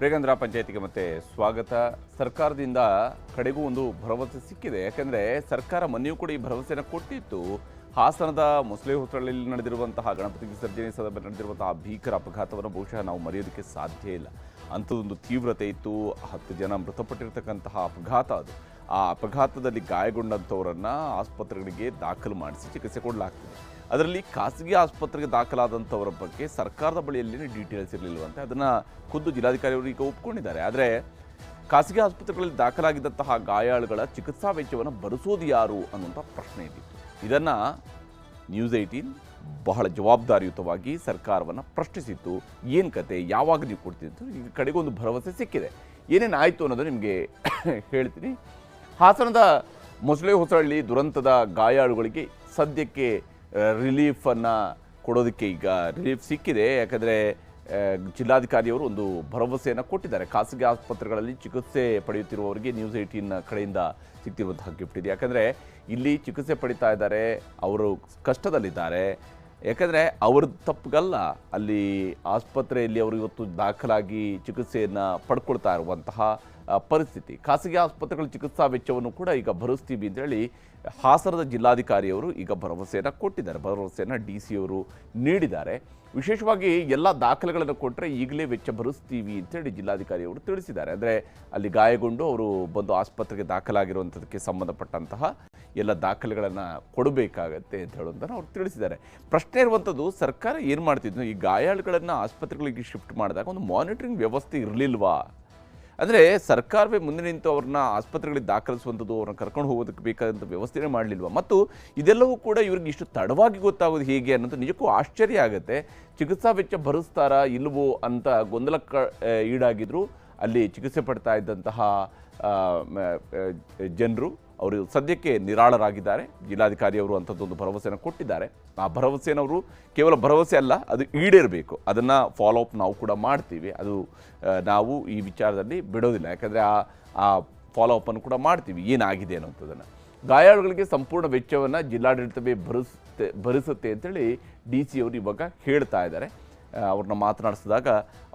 ರೇಗಂದ್ರ ಪಂಚಾಯತಿಗೆ ಮತ್ತೆ ಸ್ವಾಗತ. ಸರ್ಕಾರದಿಂದ ಕಡೆಗೂ ಒಂದು ಭರವಸೆ ಸಿಕ್ಕಿದೆ. ಯಾಕಂದರೆ ಸರ್ಕಾರ ಮೊನ್ನೆಯೂ ಕೂಡ ಈ ಭರವಸೆಯನ್ನು ಕೊಟ್ಟಿತ್ತು. ಹಾಸನದ ಮೊಸಳೆ ಹೊಸಳ್ಳಿಯಲ್ಲಿ ನಡೆದಿರುವಂತಹ ಗಣಪತಿ ವಿಸರ್ಜನೆ ಸಂದರ್ಭದಲ್ಲಿ ನಡೆದಿರುವಂತಹ ಭೀಕರ ಅಪಘಾತವನ್ನು ಬಹುಶಃ ನಾವು ಮರೆಯೋದಕ್ಕೆ ಸಾಧ್ಯ ಇಲ್ಲ. ಅಂಥದ್ದೊಂದು ತೀವ್ರತೆ ಇತ್ತು. 10 ಜನ ಮೃತಪಟ್ಟಿರ್ತಕ್ಕಂತಹ ಅಪಘಾತ ಅದು. ಆ ಅಪಘಾತದಲ್ಲಿ ಗಾಯಗೊಂಡಂಥವರನ್ನು ಆಸ್ಪತ್ರೆಗಳಿಗೆ ದಾಖಲು ಮಾಡಿಸಿ ಚಿಕಿತ್ಸೆ ಕೊಡಲಾಗ್ತದೆ. ಅದರಲ್ಲಿ ಖಾಸಗಿ ಆಸ್ಪತ್ರೆಗೆ ದಾಖಲಾದಂಥವರ ಬಗ್ಗೆ ಸರ್ಕಾರದ ಬಳಿಯಲ್ಲಿ ಡೀಟೇಲ್ಸ್ ಇರಲಿಲ್ಲವಂತೆ. ಅದನ್ನು ಖುದ್ದು ಜಿಲ್ಲಾಧಿಕಾರಿಯವರು ಈಗ ಒಪ್ಕೊಂಡಿದ್ದಾರೆ. ಆದರೆ ಖಾಸಗಿ ಆಸ್ಪತ್ರೆಗಳಲ್ಲಿ ದಾಖಲಾಗಿದ್ದಂತಹ ಗಾಯಾಳುಗಳ ಚಿಕಿತ್ಸಾ ವೆಚ್ಚವನ್ನು ಭರಿಸೋದು ಯಾರು ಅನ್ನುವಂಥ ಪ್ರಶ್ನೆ ಇದ್ದಿತ್ತು. ಇದನ್ನು ನ್ಯೂಸ್ 18 ಬಹಳ ಜವಾಬ್ದಾರಿಯುತವಾಗಿ ಸರ್ಕಾರವನ್ನು ಪ್ರಶ್ನಿಸಿತ್ತು. ಏನು ಕತೆ, ಯಾವಾಗ ನೀವು ಕೊಡ್ತಿದ್ದು? ಈಗ ಕಡೆಗೊಂದು ಭರವಸೆ ಸಿಕ್ಕಿದೆ. ಏನೇನು ಆಯಿತು ಅನ್ನೋದು ನಿಮಗೆ ಹೇಳ್ತೀನಿ. ಹಾಸನದ ಮೊಸಳೆ ಹೊಸಳ್ಳಿ ದುರಂತದ ಗಾಯಾಳುಗಳಿಗೆ ಸದ್ಯಕ್ಕೆ ರಿಲೀಫನ್ನು ಕೊಡೋದಕ್ಕೆ ಈಗ ರಿಲೀಫ್ ಸಿಕ್ಕಿದೆ. ಯಾಕಂದರೆ ಜಿಲ್ಲಾಧಿಕಾರಿಯವರು ಒಂದು ಭರವಸೆಯನ್ನು ಕೊಟ್ಟಿದ್ದಾರೆ. ಖಾಸಗಿ ಆಸ್ಪತ್ರೆಗಳಲ್ಲಿ ಚಿಕಿತ್ಸೆ ಪಡೆಯುತ್ತಿರುವವರಿಗೆ ನ್ಯೂಸ್ 18 ಕಡೆಯಿಂದ ಸಿಗ್ತಿರುವಂತಹ ಗಿಫ್ಟ್ ಇದೆ. ಯಾಕಂದರೆ ಇಲ್ಲಿ ಚಿಕಿತ್ಸೆ ಪಡಿತಾ ಇದ್ದಾರೆ, ಅವರು ಕಷ್ಟದಲ್ಲಿದ್ದಾರೆ. ಯಾಕಂದರೆ ಅವ್ರ ತಪ್ಪುಗಲ್ಲ, ಅಲ್ಲಿ ಆಸ್ಪತ್ರೆಯಲ್ಲಿ ಅವರು ಇವತ್ತು ದಾಖಲಾಗಿ ಚಿಕಿತ್ಸೆಯನ್ನು ಪಡ್ಕೊಳ್ತಾ ಇರುವಂತಹ ಪರಿಸ್ಥಿತಿ. ಖಾಸಗಿ ಆಸ್ಪತ್ರೆಗಳ ಚಿಕಿತ್ಸಾ ವೆಚ್ಚವನ್ನು ಕೂಡ ಈಗ ಭರಿಸ್ತೀವಿ ಅಂತೇಳಿ ಹಾಸನದ ಜಿಲ್ಲಾಧಿಕಾರಿಯವರು ಈಗ ಭರವಸೆಯನ್ನು ಕೊಟ್ಟಿದ್ದಾರೆ. ಭರವಸೆಯನ್ನು DC ಅವರು ನೀಡಿದ್ದಾರೆ. ವಿಶೇಷವಾಗಿ ಎಲ್ಲ ದಾಖಲೆಗಳನ್ನು ಕೊಟ್ಟರೆ ಈಗಲೇ ವೆಚ್ಚ ಭರಿಸ್ತೀವಿ ಅಂತೇಳಿ ಜಿಲ್ಲಾಧಿಕಾರಿಯವರು ತಿಳಿಸಿದ್ದಾರೆ. ಅಂದರೆ ಅಲ್ಲಿ ಗಾಯಗೊಂಡು ಅವರು ಬಂದು ಆಸ್ಪತ್ರೆಗೆ ದಾಖಲಾಗಿರುವಂಥದ್ದಕ್ಕೆ ಸಂಬಂಧಪಟ್ಟಂತಹ ಎಲ್ಲ ದಾಖಲೆಗಳನ್ನು ಕೊಡಬೇಕಾಗತ್ತೆ ಅಂತ ಹೇಳೋದನ್ನು ಅವ್ರು ತಿಳಿಸಿದ್ದಾರೆ. ಪ್ರಶ್ನೆ ಇರುವಂಥದ್ದು, ಸರ್ಕಾರ ಏನು ಮಾಡ್ತಿದ್ವು? ಈ ಗಾಯಾಳುಗಳನ್ನು ಆಸ್ಪತ್ರೆಗಳಿಗೆ ಶಿಫ್ಟ್ ಮಾಡಿದಾಗ ಒಂದು ಮಾನಿಟರಿಂಗ್ ವ್ಯವಸ್ಥೆ ಇರಲಿಲ್ವಾ? ಅಂದರೆ ಸರ್ಕಾರವೇ ಮುಂದೆ ನಿಂತು ಅವ್ರನ್ನ ಆಸ್ಪತ್ರೆಗಳಿಗೆ ದಾಖಲಿಸುವಂಥದ್ದು, ಅವ್ರನ್ನ ಕರ್ಕೊಂಡು ಹೋಗೋದಕ್ಕೆ ಬೇಕಾದಂಥ ವ್ಯವಸ್ಥೆನೇ ಮಾಡಲಿಲ್ವ? ಮತ್ತು ಇದೆಲ್ಲವೂ ಕೂಡ ಇವ್ರಿಗೆ ಇಷ್ಟು ತಡವಾಗಿ ಗೊತ್ತಾಗೋದು ಹೇಗೆ ಅನ್ನೋದು ನಿಜಕ್ಕೂ ಆಶ್ಚರ್ಯ ಆಗುತ್ತೆ. ಚಿಕಿತ್ಸಾ ವೆಚ್ಚ ಭರಿಸ್ತಾರಾ ಇಲ್ವೋ ಅಂತ ಗೊಂದಲಕ್ಕೆ ಈಡಾಗಿದ್ರು ಅಲ್ಲಿ ಚಿಕಿತ್ಸೆ ಪಡ್ತಾ ಇದ್ದಂತಹ ಜನರು. ಅವರು ಸದ್ಯಕ್ಕೆ ನಿರಾಳರಾಗಿದ್ದಾರೆ. ಜಿಲ್ಲಾಧಿಕಾರಿಯವರು ಅಂಥದ್ದೊಂದು ಭರವಸೆಯನ್ನು ಕೊಟ್ಟಿದ್ದಾರೆ. ಆ ಭರವಸೆನವರು ಕೇವಲ ಭರವಸೆ ಅಲ್ಲ, ಅದು ಈಡೇರಬೇಕು. ಅದನ್ನು ಫಾಲೋಅಪ್ ನಾವು ಕೂಡ ಮಾಡ್ತೀವಿ. ಅದು ನಾವು ಈ ವಿಚಾರದಲ್ಲಿ ಬಿಡೋದಿಲ್ಲ. ಯಾಕಂದರೆ ಆ ಫಾಲೋಅಪ್ಪನ್ನು ಕೂಡ ಮಾಡ್ತೀವಿ, ಏನಾಗಿದೆ ಅನ್ನೋಂಥದ್ದನ್ನು. ಗಾಯಾಳುಗಳಿಗೆ ಸಂಪೂರ್ಣ ವೆಚ್ಚವನ್ನು ಜಿಲ್ಲಾಡಳಿತವೇ ಭರಿಸುತ್ತೆ ಅಂತೇಳಿ DC ಅವರು ಇವಾಗ ಹೇಳ್ತಾ ಇದ್ದಾರೆ. ಅವ್ರನ್ನ ಮಾತನಾಡಿಸಿದಾಗ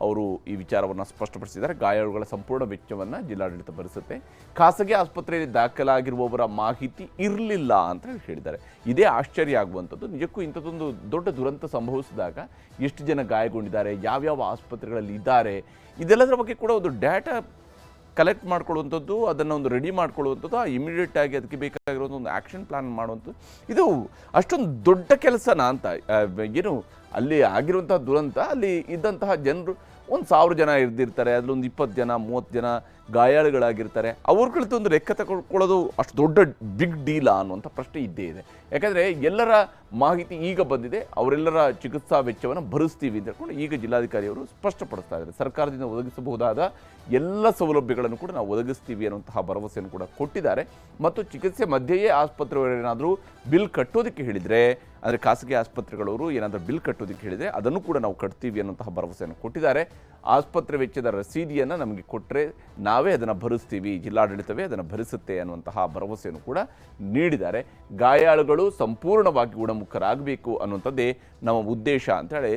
ಅವರು ಈ ವಿಚಾರವನ್ನು ಸ್ಪಷ್ಟಪಡಿಸಿದ್ದಾರೆ. ಗಾಯಾಳುಗಳ ಸಂಪೂರ್ಣ ವೆಚ್ಚವನ್ನು ಜಿಲ್ಲಾಡಳಿತ ಭರಿಸುತ್ತೆ. ಖಾಸಗಿ ಆಸ್ಪತ್ರೆಯಲ್ಲಿ ದಾಖಲಾಗಿರುವವರ ಮಾಹಿತಿ ಇರಲಿಲ್ಲ ಅಂತ ಹೇಳಿದ್ದಾರೆ. ಇದೇ ಆಶ್ಚರ್ಯ ಆಗುವಂಥದ್ದು. ನಿಜಕ್ಕೂ ಇಂಥದ್ದೊಂದು ದೊಡ್ಡ ದುರಂತ ಸಂಭವಿಸಿದಾಗ ಎಷ್ಟು ಜನ ಗಾಯಗೊಂಡಿದ್ದಾರೆ, ಯಾವ್ಯಾವ ಆಸ್ಪತ್ರೆಗಳಲ್ಲಿ ಇದ್ದಾರೆ, ಇದೆಲ್ಲದರ ಬಗ್ಗೆ ಕೂಡ ಒಂದು ಡೇಟಾ ಕಲೆಕ್ಟ್ ಮಾಡ್ಕೊಳ್ಳುವಂಥದ್ದು, ಅದನ್ನು ಒಂದು ರೆಡಿ ಮಾಡ್ಕೊಳ್ಳುವಂಥದ್ದು, ಇಮಿಡಿಯೇಟಾಗಿ ಅದಕ್ಕೆ ಬೇಕಾಗಿರೋದು ಒಂದು ಆ್ಯಕ್ಷನ್ ಪ್ಲಾನ್ ಮಾಡುವಂಥದ್ದು, ಇದು ಅಷ್ಟೊಂದು ದೊಡ್ಡ ಕೆಲಸನ ಅಂತ. ಏನು ಅಲ್ಲಿ ಆಗಿರುವಂತಹ ದುರಂತ, ಅಲ್ಲಿ ಇದ್ದಂತಹ ಜನರು 1000 ಜನ ಇರ್ದಿರ್ತಾರೆ, ಅದರಲ್ಲೊಂದು 20 ಜನ 30 ಜನ ಗಾಯಾಳುಗಳಾಗಿರ್ತಾರೆ. ಅವ್ರುಗಳದ್ದು ಒಂದು ಲೆಕ್ಕ ತಗೊಳ್ಳೋದು ಅಷ್ಟು ದೊಡ್ಡ ಬಿಗ್ ಡೀಲಾ ಅನ್ನುವಂಥ ಪ್ರಶ್ನೆ ಇದ್ದೇ ಇದೆ. ಯಾಕಂದರೆ ಎಲ್ಲರ ಮಾಹಿತಿ ಈಗ ಬಂದಿದೆ. ಅವರೆಲ್ಲರ ಚಿಕಿತ್ಸಾ ವೆಚ್ಚವನ್ನು ಭರಿಸ್ತೀವಿ ಅಂತ ಹೇಳ್ಕೊಂಡು ಈಗ ಜಿಲ್ಲಾಧಿಕಾರಿಯವರು ಸ್ಪಷ್ಟಪಡಿಸ್ತಾ ಇದ್ದಾರೆ. ಸರ್ಕಾರದಿಂದ ಒದಗಿಸಬಹುದಾದ ಎಲ್ಲ ಸೌಲಭ್ಯಗಳನ್ನು ಕೂಡ ನಾವು ಒದಗಿಸ್ತೀವಿ ಅನ್ನುವಂತಹ ಭರವಸೆಯನ್ನು ಕೂಡ ಕೊಟ್ಟಿದ್ದಾರೆ. ಮತ್ತು ಚಿಕಿತ್ಸೆ ಮಧ್ಯೆಯೇ ಆಸ್ಪತ್ರೆಯವರೇನಾದರೂ ಬಿಲ್ ಕಟ್ಟೋದಕ್ಕೆ ಹೇಳಿದರೆ, ಅಂದರೆ ಖಾಸಗಿ ಆಸ್ಪತ್ರೆಗಳವರು ಏನಾದರೂ ಬಿಲ್ ಕಟ್ಟೋದಕ್ಕೆ ಹೇಳಿದರೆ ಅದನ್ನು ಕೂಡ ನಾವು ಕಟ್ತೀವಿ ಅನ್ನುವಂತಹ ಭರವಸೆಯನ್ನು ಕೊಟ್ಟಿದ್ದಾರೆ. ಆಸ್ಪತ್ರೆ ವೆಚ್ಚದ ರಸೀದಿಯನ್ನು ನಮಗೆ ಕೊಟ್ಟರೆ ನಾವೇ ಅದನ್ನು ಭರಿಸ್ತೀವಿ, ಜಿಲ್ಲಾಡಳಿತವೇ ಅದನ್ನು ಭರಿಸುತ್ತೆ ಅನ್ನುವಂತಹ ಭರವಸೆಯನ್ನು ಕೂಡ ನೀಡಿದ್ದಾರೆ. ಗಾಯಾಳುಗಳು ಸಂಪೂರ್ಣವಾಗಿ ಗುಣಮುಖರಾಗಬೇಕು ಅನ್ನುವಂಥದ್ದೇ ನಮ್ಮ ಉದ್ದೇಶ ಅಂತೇಳಿ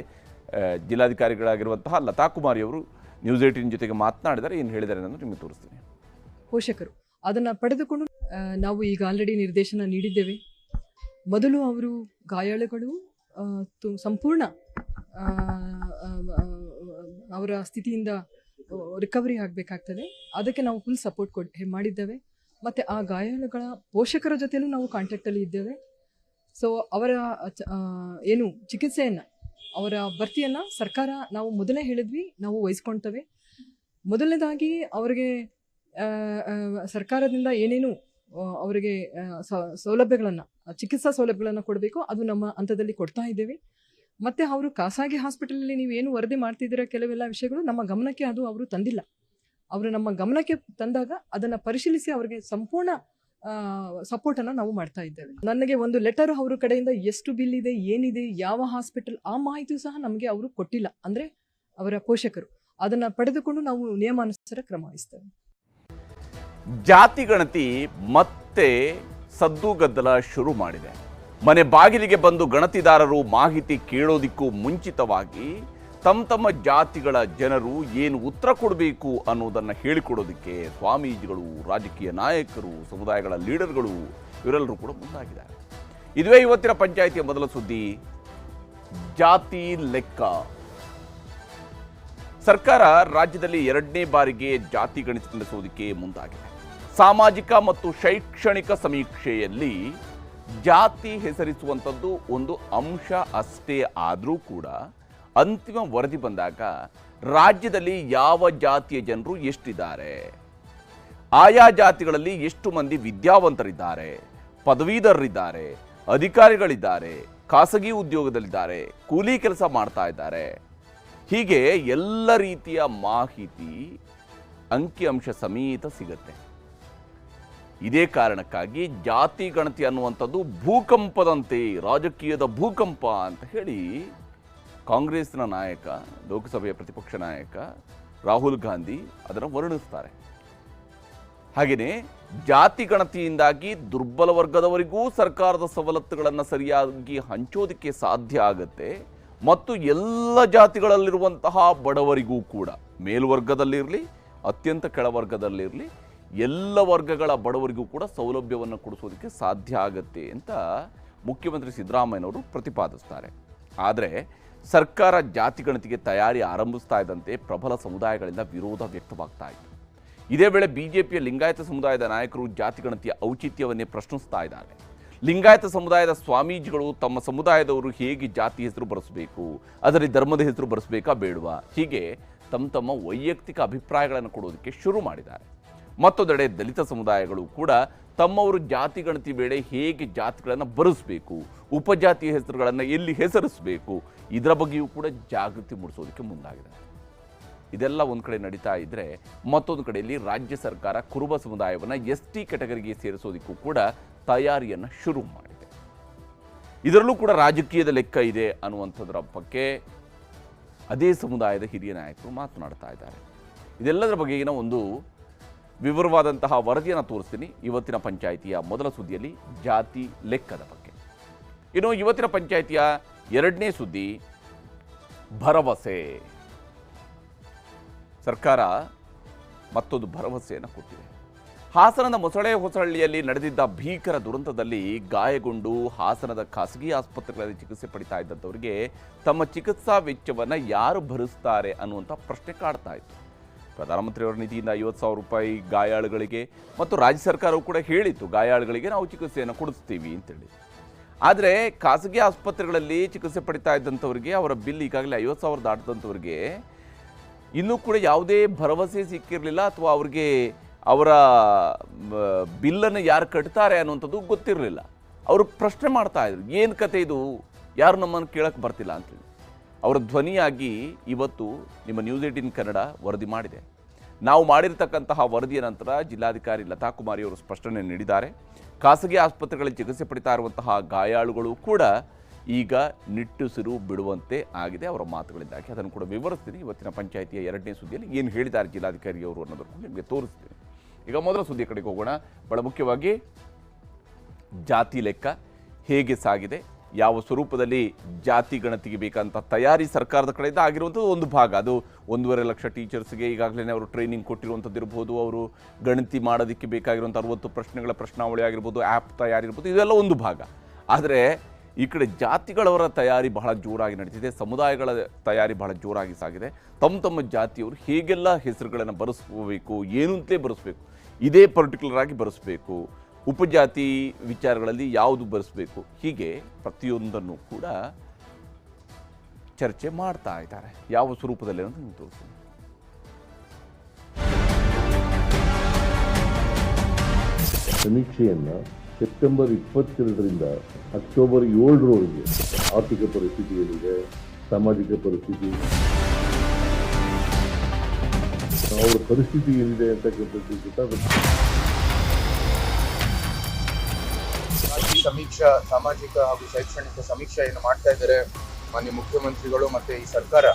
ಜಿಲ್ಲಾಧಿಕಾರಿಗಳಾಗಿರುವಂತಹ ಲತಾ ಕುಮಾರಿ ಅವರು ನ್ಯೂಸ್ 18 ಜೊತೆಗೆ ಮಾತನಾಡಿದರೆ ಏನು ಹೇಳಿದ್ದಾರೆ ಅನ್ನೋದು ನಿಮಗೆ ತೋರಿಸ್ತೀನಿ. ಪೋಷಕರು ಅದನ್ನು ಪಡೆದುಕೊಂಡು ನಾವು ಈಗ ಆಲ್ರೆಡಿ ನಿರ್ದೇಶನ ನೀಡಿದ್ದೇವೆ. ಮೊದಲು ಅವರು ಗಾಯಾಳುಗಳು ಸಂಪೂರ್ಣ ಅವರ ಸ್ಥಿತಿಯಿಂದ ರಿಕವರಿ ಆಗಬೇಕಾಗ್ತದೆ. ಅದಕ್ಕೆ ನಾವು ಫುಲ್ ಸಪೋರ್ಟ್ ಮಾಡಿದ್ದೇವೆ. ಮತ್ತು ಆ ಗಾಯಾಳುಗಳ ಪೋಷಕರ ಜೊತೆಲೂ ನಾವು ಕಾಂಟ್ಯಾಕ್ಟಲ್ಲಿ ಇದ್ದೇವೆ. ಸೊ ಅವರ ಏನು ಚಿಕಿತ್ಸೆಯನ್ನು, ಅವರ ಭರ್ತಿಯನ್ನು ಸರ್ಕಾರ, ನಾವು ಮೊದಲೇ ಹೇಳಿದ್ವಿ, ನಾವು ವಹಿಸ್ಕೊಳ್ತೇವೆ. ಮೊದಲನೇದಾಗಿ ಅವರಿಗೆ ಸರ್ಕಾರದಿಂದ ಏನೇನು ಅವರಿಗೆ ಸೌಲಭ್ಯಗಳನ್ನು, ಚಿಕಿತ್ಸಾ ಸೌಲಭ್ಯಗಳನ್ನು ಕೊಡಬೇಕು ಅದು ನಮ್ಮ ಹಂತದಲ್ಲಿ ಕೊಡ್ತಾ ಇದ್ದೇವೆ. ಮತ್ತು ಅವರು ಖಾಸಗಿ ಹಾಸ್ಪಿಟಲಲ್ಲಿ ನೀವು ಏನು ವರದಿ ಮಾಡ್ತಿದ್ದೀರ, ಕೆಲವೆಲ್ಲ ವಿಷಯಗಳು ನಮ್ಮ ಗಮನಕ್ಕೆ ಅದು ಅವರು ತಂದಿಲ್ಲ. ಅವರು ನಮ್ಮ ಗಮನಕ್ಕೆ ತಂದಾಗ ಅದನ್ನು ಪರಿಶೀಲಿಸಿ ಅವರಿಗೆ ಸಂಪೂರ್ಣ ಸಪೋರ್ಟನ್ನು ನಾವು ಮಾಡ್ತಾ ಇದ್ದೇವೆ. ನನಗೆ ಒಂದು ಲೆಟರ್ ಅವರ ಕಡೆಯಿಂದ ಎಷ್ಟು ಬಿಲ್ ಇದೆ, ಏನಿದೆ, ಯಾವ ಹಾಸ್ಪಿಟಲ್, ಆ ಮಾಹಿತಿಯೂ ಸಹ ನಮಗೆ ಅವರು ಕೊಟ್ಟಿಲ್ಲ. ಅಂದರೆ ಅವರ ಪೋಷಕರು ಅದನ್ನು ಪಡೆದುಕೊಂಡು ನಾವು ನಿಯಮಾನುಸಾರ ಕ್ರಮ ವಹಿಸ್ತೇವೆ. ಜಾತಿ ಗಣತಿ ಮತ್ತೆ ಸದ್ದುಗದ್ದಲ ಶುರು ಮಾಡಿದೆ. ಮನೆ ಬಾಗಿಲಿಗೆ ಬಂದು ಗಣತಿದಾರರು ಮಾಹಿತಿ ಕೇಳೋದಿಕ್ಕೂ ಮುಂಚಿತವಾಗಿ ತಮ್ಮ ಜಾತಿಗಳ ಜನರು ಏನು ಉತ್ತರ ಕೊಡಬೇಕು ಅನ್ನೋದನ್ನು ಹೇಳಿಕೊಡೋದಕ್ಕೆ ಸ್ವಾಮೀಜಿಗಳು, ರಾಜಕೀಯ ನಾಯಕರು, ಸಮುದಾಯಗಳ ಲೀಡರ್ಗಳು ಇವರೆಲ್ಲರೂ ಕೂಡ ಮುಂದಾಗಿದ್ದಾರೆ. ಇದುವೇ ಇವತ್ತಿನ ಪಂಚಾಯಿತಿಯ ಮೊದಲ ಸುದ್ದಿ, ಜಾತಿ ಲೆಕ್ಕ. ಸರ್ಕಾರ ರಾಜ್ಯದಲ್ಲಿ 2ನೇ ಬಾರಿಗೆ ಜಾತಿ ಗಣಿತ ನಡೆಸುವುದಕ್ಕೆ ಮುಂದಾಗಿದೆ. ಸಾಮಾಜಿಕ ಮತ್ತು ಶೈಕ್ಷಣಿಕ ಸಮೀಕ್ಷೆಯಲ್ಲಿ ಜಾತಿ ಹೆಸರಿಸುವಂಥದ್ದು ಒಂದು ಅಂಶ ಅಷ್ಟೇ ಆದರೂ ಕೂಡ ಅಂತಿಮ ವರದಿ ಬಂದಾಗ ರಾಜ್ಯದಲ್ಲಿ ಯಾವ ಜಾತಿಯ ಜನರು ಎಷ್ಟಿದ್ದಾರೆ, ಆಯಾ ಜಾತಿಗಳಲ್ಲಿ ಎಷ್ಟು ಮಂದಿ ವಿದ್ಯಾವಂತರಿದ್ದಾರೆ, ಪದವೀಧರರಿದ್ದಾರೆ, ಅಧಿಕಾರಿಗಳಿದ್ದಾರೆ, ಖಾಸಗಿ ಉದ್ಯೋಗದಲ್ಲಿದ್ದಾರೆ, ಕೂಲಿ ಕೆಲಸ ಮಾಡ್ತಾ ಇದ್ದಾರೆ, ಹೀಗೆ ಎಲ್ಲ ರೀತಿಯ ಮಾಹಿತಿ ಅಂಕಿಅಂಶ ಸಮೇತ ಸಿಗುತ್ತೆ. ಇದೇ ಕಾರಣಕ್ಕಾಗಿ ಜಾತಿ ಗಣತಿ ಅನ್ನುವಂಥದ್ದು ಭೂಕಂಪದಂತೆ, ರಾಜಕೀಯದ ಭೂಕಂಪ ಅಂತ ಹೇಳಿ ಕಾಂಗ್ರೆಸ್ನ ನಾಯಕ, ಲೋಕಸಭೆಯ ಪ್ರತಿಪಕ್ಷ ನಾಯಕ ರಾಹುಲ್ ಗಾಂಧಿ ಅದನ್ನು ವರ್ಣಿಸ್ತಾರೆ. ಹಾಗೆಯೇ ಜಾತಿ ಗಣತಿಯಿಂದಾಗಿ ದುರ್ಬಲ ವರ್ಗದವರಿಗೂ ಸರ್ಕಾರದ ಸವಲತ್ತುಗಳನ್ನು ಸರಿಯಾಗಿ ಹಂಚೋದಕ್ಕೆ ಸಾಧ್ಯ ಆಗುತ್ತೆ ಮತ್ತು ಎಲ್ಲ ಜಾತಿಗಳಲ್ಲಿರುವಂತಹ ಬಡವರಿಗೂ ಕೂಡ, ಮೇಲ್ವರ್ಗದಲ್ಲಿರಲಿ ಅತ್ಯಂತ ಕೆಳವರ್ಗದಲ್ಲಿರಲಿ ಎಲ್ಲ ವರ್ಗಗಳ ಬಡವರಿಗೂ ಕೂಡ ಸೌಲಭ್ಯವನ್ನು ಕೊಡಿಸೋದಕ್ಕೆ ಸಾಧ್ಯ ಆಗುತ್ತೆ ಅಂತ ಮುಖ್ಯಮಂತ್ರಿ ಸಿದ್ದರಾಮಯ್ಯನವರು ಪ್ರತಿಪಾದಿಸ್ತಾರೆ. ಆದರೆ ಸರ್ಕಾರ ಜಾತಿ ಗಣತಿಗೆ ತಯಾರಿ ಆರಂಭಿಸ್ತಾ ಇದ್ದಂತೆ ಪ್ರಬಲ ಸಮುದಾಯಗಳಿಂದ ವಿರೋಧ ವ್ಯಕ್ತವಾಗ್ತಾ ಇತ್ತು. ಇದೇ ವೇಳೆ ಬಿಜೆಪಿಯ ಲಿಂಗಾಯತ ಸಮುದಾಯದ ನಾಯಕರು ಜಾತಿ ಗಣತಿಯ ಔಚಿತ್ಯವನ್ನೇ ಪ್ರಶ್ನಿಸ್ತಾ ಇದ್ದಾರೆ. ಲಿಂಗಾಯತ ಸಮುದಾಯದ ಸ್ವಾಮೀಜಿಗಳು ತಮ್ಮ ಸಮುದಾಯದವರು ಹೇಗೆ ಜಾತಿ ಹೆಸರು ಬರೆಸಬೇಕು, ಅದರಲ್ಲಿ ಧರ್ಮದ ಹೆಸರು ಬರೆಸಬೇಕಾ ಬೇಡವಾ, ಹೀಗೆ ತಮ್ಮ ವೈಯಕ್ತಿಕ ಅಭಿಪ್ರಾಯಗಳನ್ನು ಕೊಡೋದಕ್ಕೆ ಶುರು ಮಾಡಿದ್ದಾರೆ. ಮತ್ತೊಂದೆಡೆ ದಲಿತ ಸಮುದಾಯಗಳು ಕೂಡ ತಮ್ಮವರು ಜಾತಿ ಗಣತಿ ವೇಳೆ ಹೇಗೆ ಜಾತಿಗಳನ್ನು ಬರೆಸಬೇಕು, ಉಪಜಾತಿಯ ಹೆಸರುಗಳನ್ನು ಎಲ್ಲಿ ಹೆಸರಿಸಬೇಕು, ಇದರ ಬಗ್ಗೆಯೂ ಕೂಡ ಜಾಗೃತಿ ಮೂಡಿಸೋದಕ್ಕೆ ಮುಂದಾಗಿದೆ. ಇದೆಲ್ಲ ಒಂದು ಕಡೆ ನಡೀತಾ ಇದ್ದರೆ, ಮತ್ತೊಂದು ಕಡೆಯಲ್ಲಿ ರಾಜ್ಯ ಸರ್ಕಾರ ಕುರುಬ ಸಮುದಾಯವನ್ನು ST ಕ್ಯಾಟಗರಿಗೆ ಸೇರಿಸೋದಕ್ಕೂ ಕೂಡ ತಯಾರಿಯನ್ನು ಶುರು ಮಾಡಿದೆ. ಇದರಲ್ಲೂ ಕೂಡ ರಾಜಕೀಯದ ಲೆಕ್ಕ ಇದೆ ಅನ್ನುವಂಥದ್ರ ಬಗ್ಗೆ ಅದೇ ಸಮುದಾಯದ ಹಿರಿಯ ನಾಯಕರು ಮಾತನಾಡ್ತಾ ಇದ್ದಾರೆ. ಇದೆಲ್ಲದರ ಬಗೆಗಿನ ಒಂದು ವಿವರವಾದಂತಹ ವರದಿಯನ್ನು ತೋರಿಸ್ತೀನಿ ಇವತ್ತಿನ ಪಂಚಾಯಿತಿಯ ಮೊದಲ ಸುದ್ದಿಯಲ್ಲಿ, ಜಾತಿ ಲೆಕ್ಕದ ಬಗ್ಗೆ. ಇನ್ನು ಇವತ್ತಿನ ಪಂಚಾಯಿತಿಯ 2ನೇ ಸುದ್ದಿ, ಭರವಸೆ. ಸರ್ಕಾರ ಮತ್ತೊಂದು ಭರವಸೆಯನ್ನು ಕೊಟ್ಟಿದೆ. ಹಾಸನದ ಮೊಸಳೆ ಹೊಸಹಳ್ಳಿಯಲ್ಲಿ ನಡೆದಿದ್ದ ಭೀಕರ ದುರಂತದಲ್ಲಿ ಗಾಯಗೊಂಡು ಹಾಸನದ ಖಾಸಗಿ ಆಸ್ಪತ್ರೆಗಳಲ್ಲಿ ಚಿಕಿತ್ಸೆ ಪಡಿತಾ ಇದ್ದಂಥವರಿಗೆ ತಮ್ಮ ಚಿಕಿತ್ಸಾ ವೆಚ್ಚವನ್ನು ಯಾರು ಭರಿಸ್ತಾರೆ ಅನ್ನುವಂಥ ಪ್ರಶ್ನೆ ಕಾಡ್ತಾ ಇತ್ತು. ಪ್ರಧಾನಮಂತ್ರಿಯವರ ನಿಧಿಯಿಂದ 50,000 ರೂಪಾಯಿ ಗಾಯಾಳುಗಳಿಗೆ ಮತ್ತು ರಾಜ್ಯ ಸರ್ಕಾರವು ಕೂಡ ಹೇಳಿತ್ತು ಗಾಯಾಳುಗಳಿಗೆ ನಾವು ಚಿಕಿತ್ಸೆಯನ್ನು ಕೊಡಿಸ್ತೀವಿ ಅಂತೇಳಿ. ಆದರೆ ಖಾಸಗಿ ಆಸ್ಪತ್ರೆಗಳಲ್ಲಿ ಚಿಕಿತ್ಸೆ ಪಡಿತಾ ಇದ್ದಂಥವ್ರಿಗೆ ಅವರ ಬಿಲ್ ಈಗಾಗಲೇ 50,000 ದಾಟಿದಂಥವ್ರಿಗೆ ಇನ್ನೂ ಕೂಡ ಯಾವುದೇ ಭರವಸೆ ಸಿಕ್ಕಿರಲಿಲ್ಲ, ಅಥವಾ ಅವ್ರಿಗೆ ಅವರ ಬಿಲ್ಲನ್ನು ಯಾರು ಕಟ್ತಾರೆ ಅನ್ನುವಂಥದ್ದು ಗೊತ್ತಿರಲಿಲ್ಲ. ಅವರು ಪ್ರಶ್ನೆ ಮಾಡ್ತಾ ಇದ್ರು, ಏನು ಕತೆ ಇದು, ಯಾರು ನಮ್ಮನ್ನು ಕೇಳಕ್ಕೆ ಬರ್ತಿಲ್ಲ ಅಂತೇಳಿ. ಅವರ ಧ್ವನಿಯಾಗಿ ಇವತ್ತು ನಿಮ್ಮ ನ್ಯೂಸ್ 18 ಕನ್ನಡ ವರದಿ ಮಾಡಿದೆ. ನಾವು ಮಾಡಿರ್ತಕ್ಕಂತಹ ವರದಿಯ ನಂತರ ಜಿಲ್ಲಾಧಿಕಾರಿ ಲತಾ ಕುಮಾರಿ ಅವರು ಸ್ಪಷ್ಟನೆ ನೀಡಿದ್ದಾರೆ. ಖಾಸಗಿ ಆಸ್ಪತ್ರೆಗಳಲ್ಲಿ ಚಿಕಿತ್ಸೆ ಪಡಿತಾ ಇರುವಂತಹ ಗಾಯಾಳುಗಳು ಕೂಡ ಈಗ ನಿಟ್ಟುಸಿರು ಬಿಡುವಂತೆ ಆಗಿದೆ ಅವರ ಮಾತುಗಳಿಂದಾಗಿ. ಅದನ್ನು ಕೂಡ ವಿವರಿಸ್ತೀನಿ ಇವತ್ತಿನ ಪಂಚಾಯಿತಿಯ 2ನೇ ಸುದ್ದಿಯಲ್ಲಿ ಏನು ಹೇಳಿದ್ದಾರೆ ಜಿಲ್ಲಾಧಿಕಾರಿಯವರು ಅನ್ನೋದನ್ನು ನಿಮಗೆ ತೋರಿಸ್ತೀನಿ. ಈಗ ಮೊದಲ ಸುದ್ದಿಯ ಕಡೆಗೆ ಹೋಗೋಣ. ಬಹಳ ಮುಖ್ಯವಾಗಿ ಜಾತಿ ಲೆಕ್ಕ ಹೇಗೆ ಸಾಗಿದೆ, ಯಾವ ಸ್ವರೂಪದಲ್ಲಿ ಜಾತಿ ಗಣತಿಗೆ ಬೇಕಂತ ತಯಾರಿ ಸರ್ಕಾರದ ಕಡೆಯಿಂದ ಆಗಿರುವಂಥದ್ದು ಒಂದು ಭಾಗ. ಅದು 1.5 ಲಕ್ಷ ಟೀಚರ್ಸ್ಗೆ ಈಗಾಗಲೇ ಅವರು ಟ್ರೈನಿಂಗ್ ಕೊಟ್ಟಿರುವಂಥದ್ದು ಇರ್ಬೋದು, ಅವರು ಗಣತಿ ಮಾಡೋದಕ್ಕೆ ಬೇಕಾಗಿರುವಂಥ 60 ಪ್ರಶ್ನೆಗಳ ಪ್ರಶ್ನಾವಳಿ ಆಗಿರ್ಬೋದು, ಆ್ಯಪ್ ತಯಾರಿ ಇರ್ಬೋದು, ಇದೆಲ್ಲ ಒಂದು ಭಾಗ. ಆದರೆ ಈ ಕಡೆ ಜಾತಿಗಳವರ ತಯಾರಿ ಬಹಳ ಜೋರಾಗಿ ನಡೀತಿದೆ, ಸಮುದಾಯಗಳ ತಯಾರಿ ಬಹಳ ಜೋರಾಗಿ ಸಾಗಿದೆ. ತಮ್ಮ ಜಾತಿಯವರು ಹೇಗೆಲ್ಲ ಹೆಸರುಗಳನ್ನು ಬರೆಸ್ಕೋಬೇಕು, ಏನು ಅಂತಲೇ ಬರೆಸ್ಬೇಕು, ಇದೇ ಪರ್ಟಿಕ್ಯುಲರ್ ಆಗಿ ಬರೆಸ್ಬೇಕು, ಉಪಜಾತಿ ವಿಚಾರಗಳಲ್ಲಿ ಯಾವುದು ಬರೆಸಬೇಕು, ಹೀಗೆ ಪ್ರತಿಯೊಂದನ್ನು ಕೂಡ ಚರ್ಚೆ ಮಾಡ್ತಾ ಇದ್ದಾರೆ. ಯಾವ ಸ್ವರೂಪದಲ್ಲಿ ಅಂತ ನೀವು ತೋರಿಸ್ತೀನಿ. ಸಮೀಕ್ಷೆಯನ್ನು ಸೆಪ್ಟೆಂಬರ್ 22ರಿಂದ ಅಕ್ಟೋಬರ್ 7ರವರೆಗೆ ಆರ್ಥಿಕ ಪರಿಸ್ಥಿತಿ ಏನಿದೆ, ಸಾಮಾಜಿಕ ಪರಿಸ್ಥಿತಿ, ಅವರ ಪರಿಸ್ಥಿತಿ ಏನಿದೆ ಅಂತಕ್ಕಂಥದ್ದು ಸಮೀಕ್ಷಾ ಸಾಮಾಜಿಕ ಹಾಗೂ ಶೈಕ್ಷಣಿಕ ಸಮೀಕ್ಷೆಯನ್ನು ಮಾಡ್ತಾ ಇದ್ದಾರೆ ಮಾನ್ಯ ಮುಖ್ಯಮಂತ್ರಿಗಳು ಮತ್ತೆ ಈ ಸರ್ಕಾರ.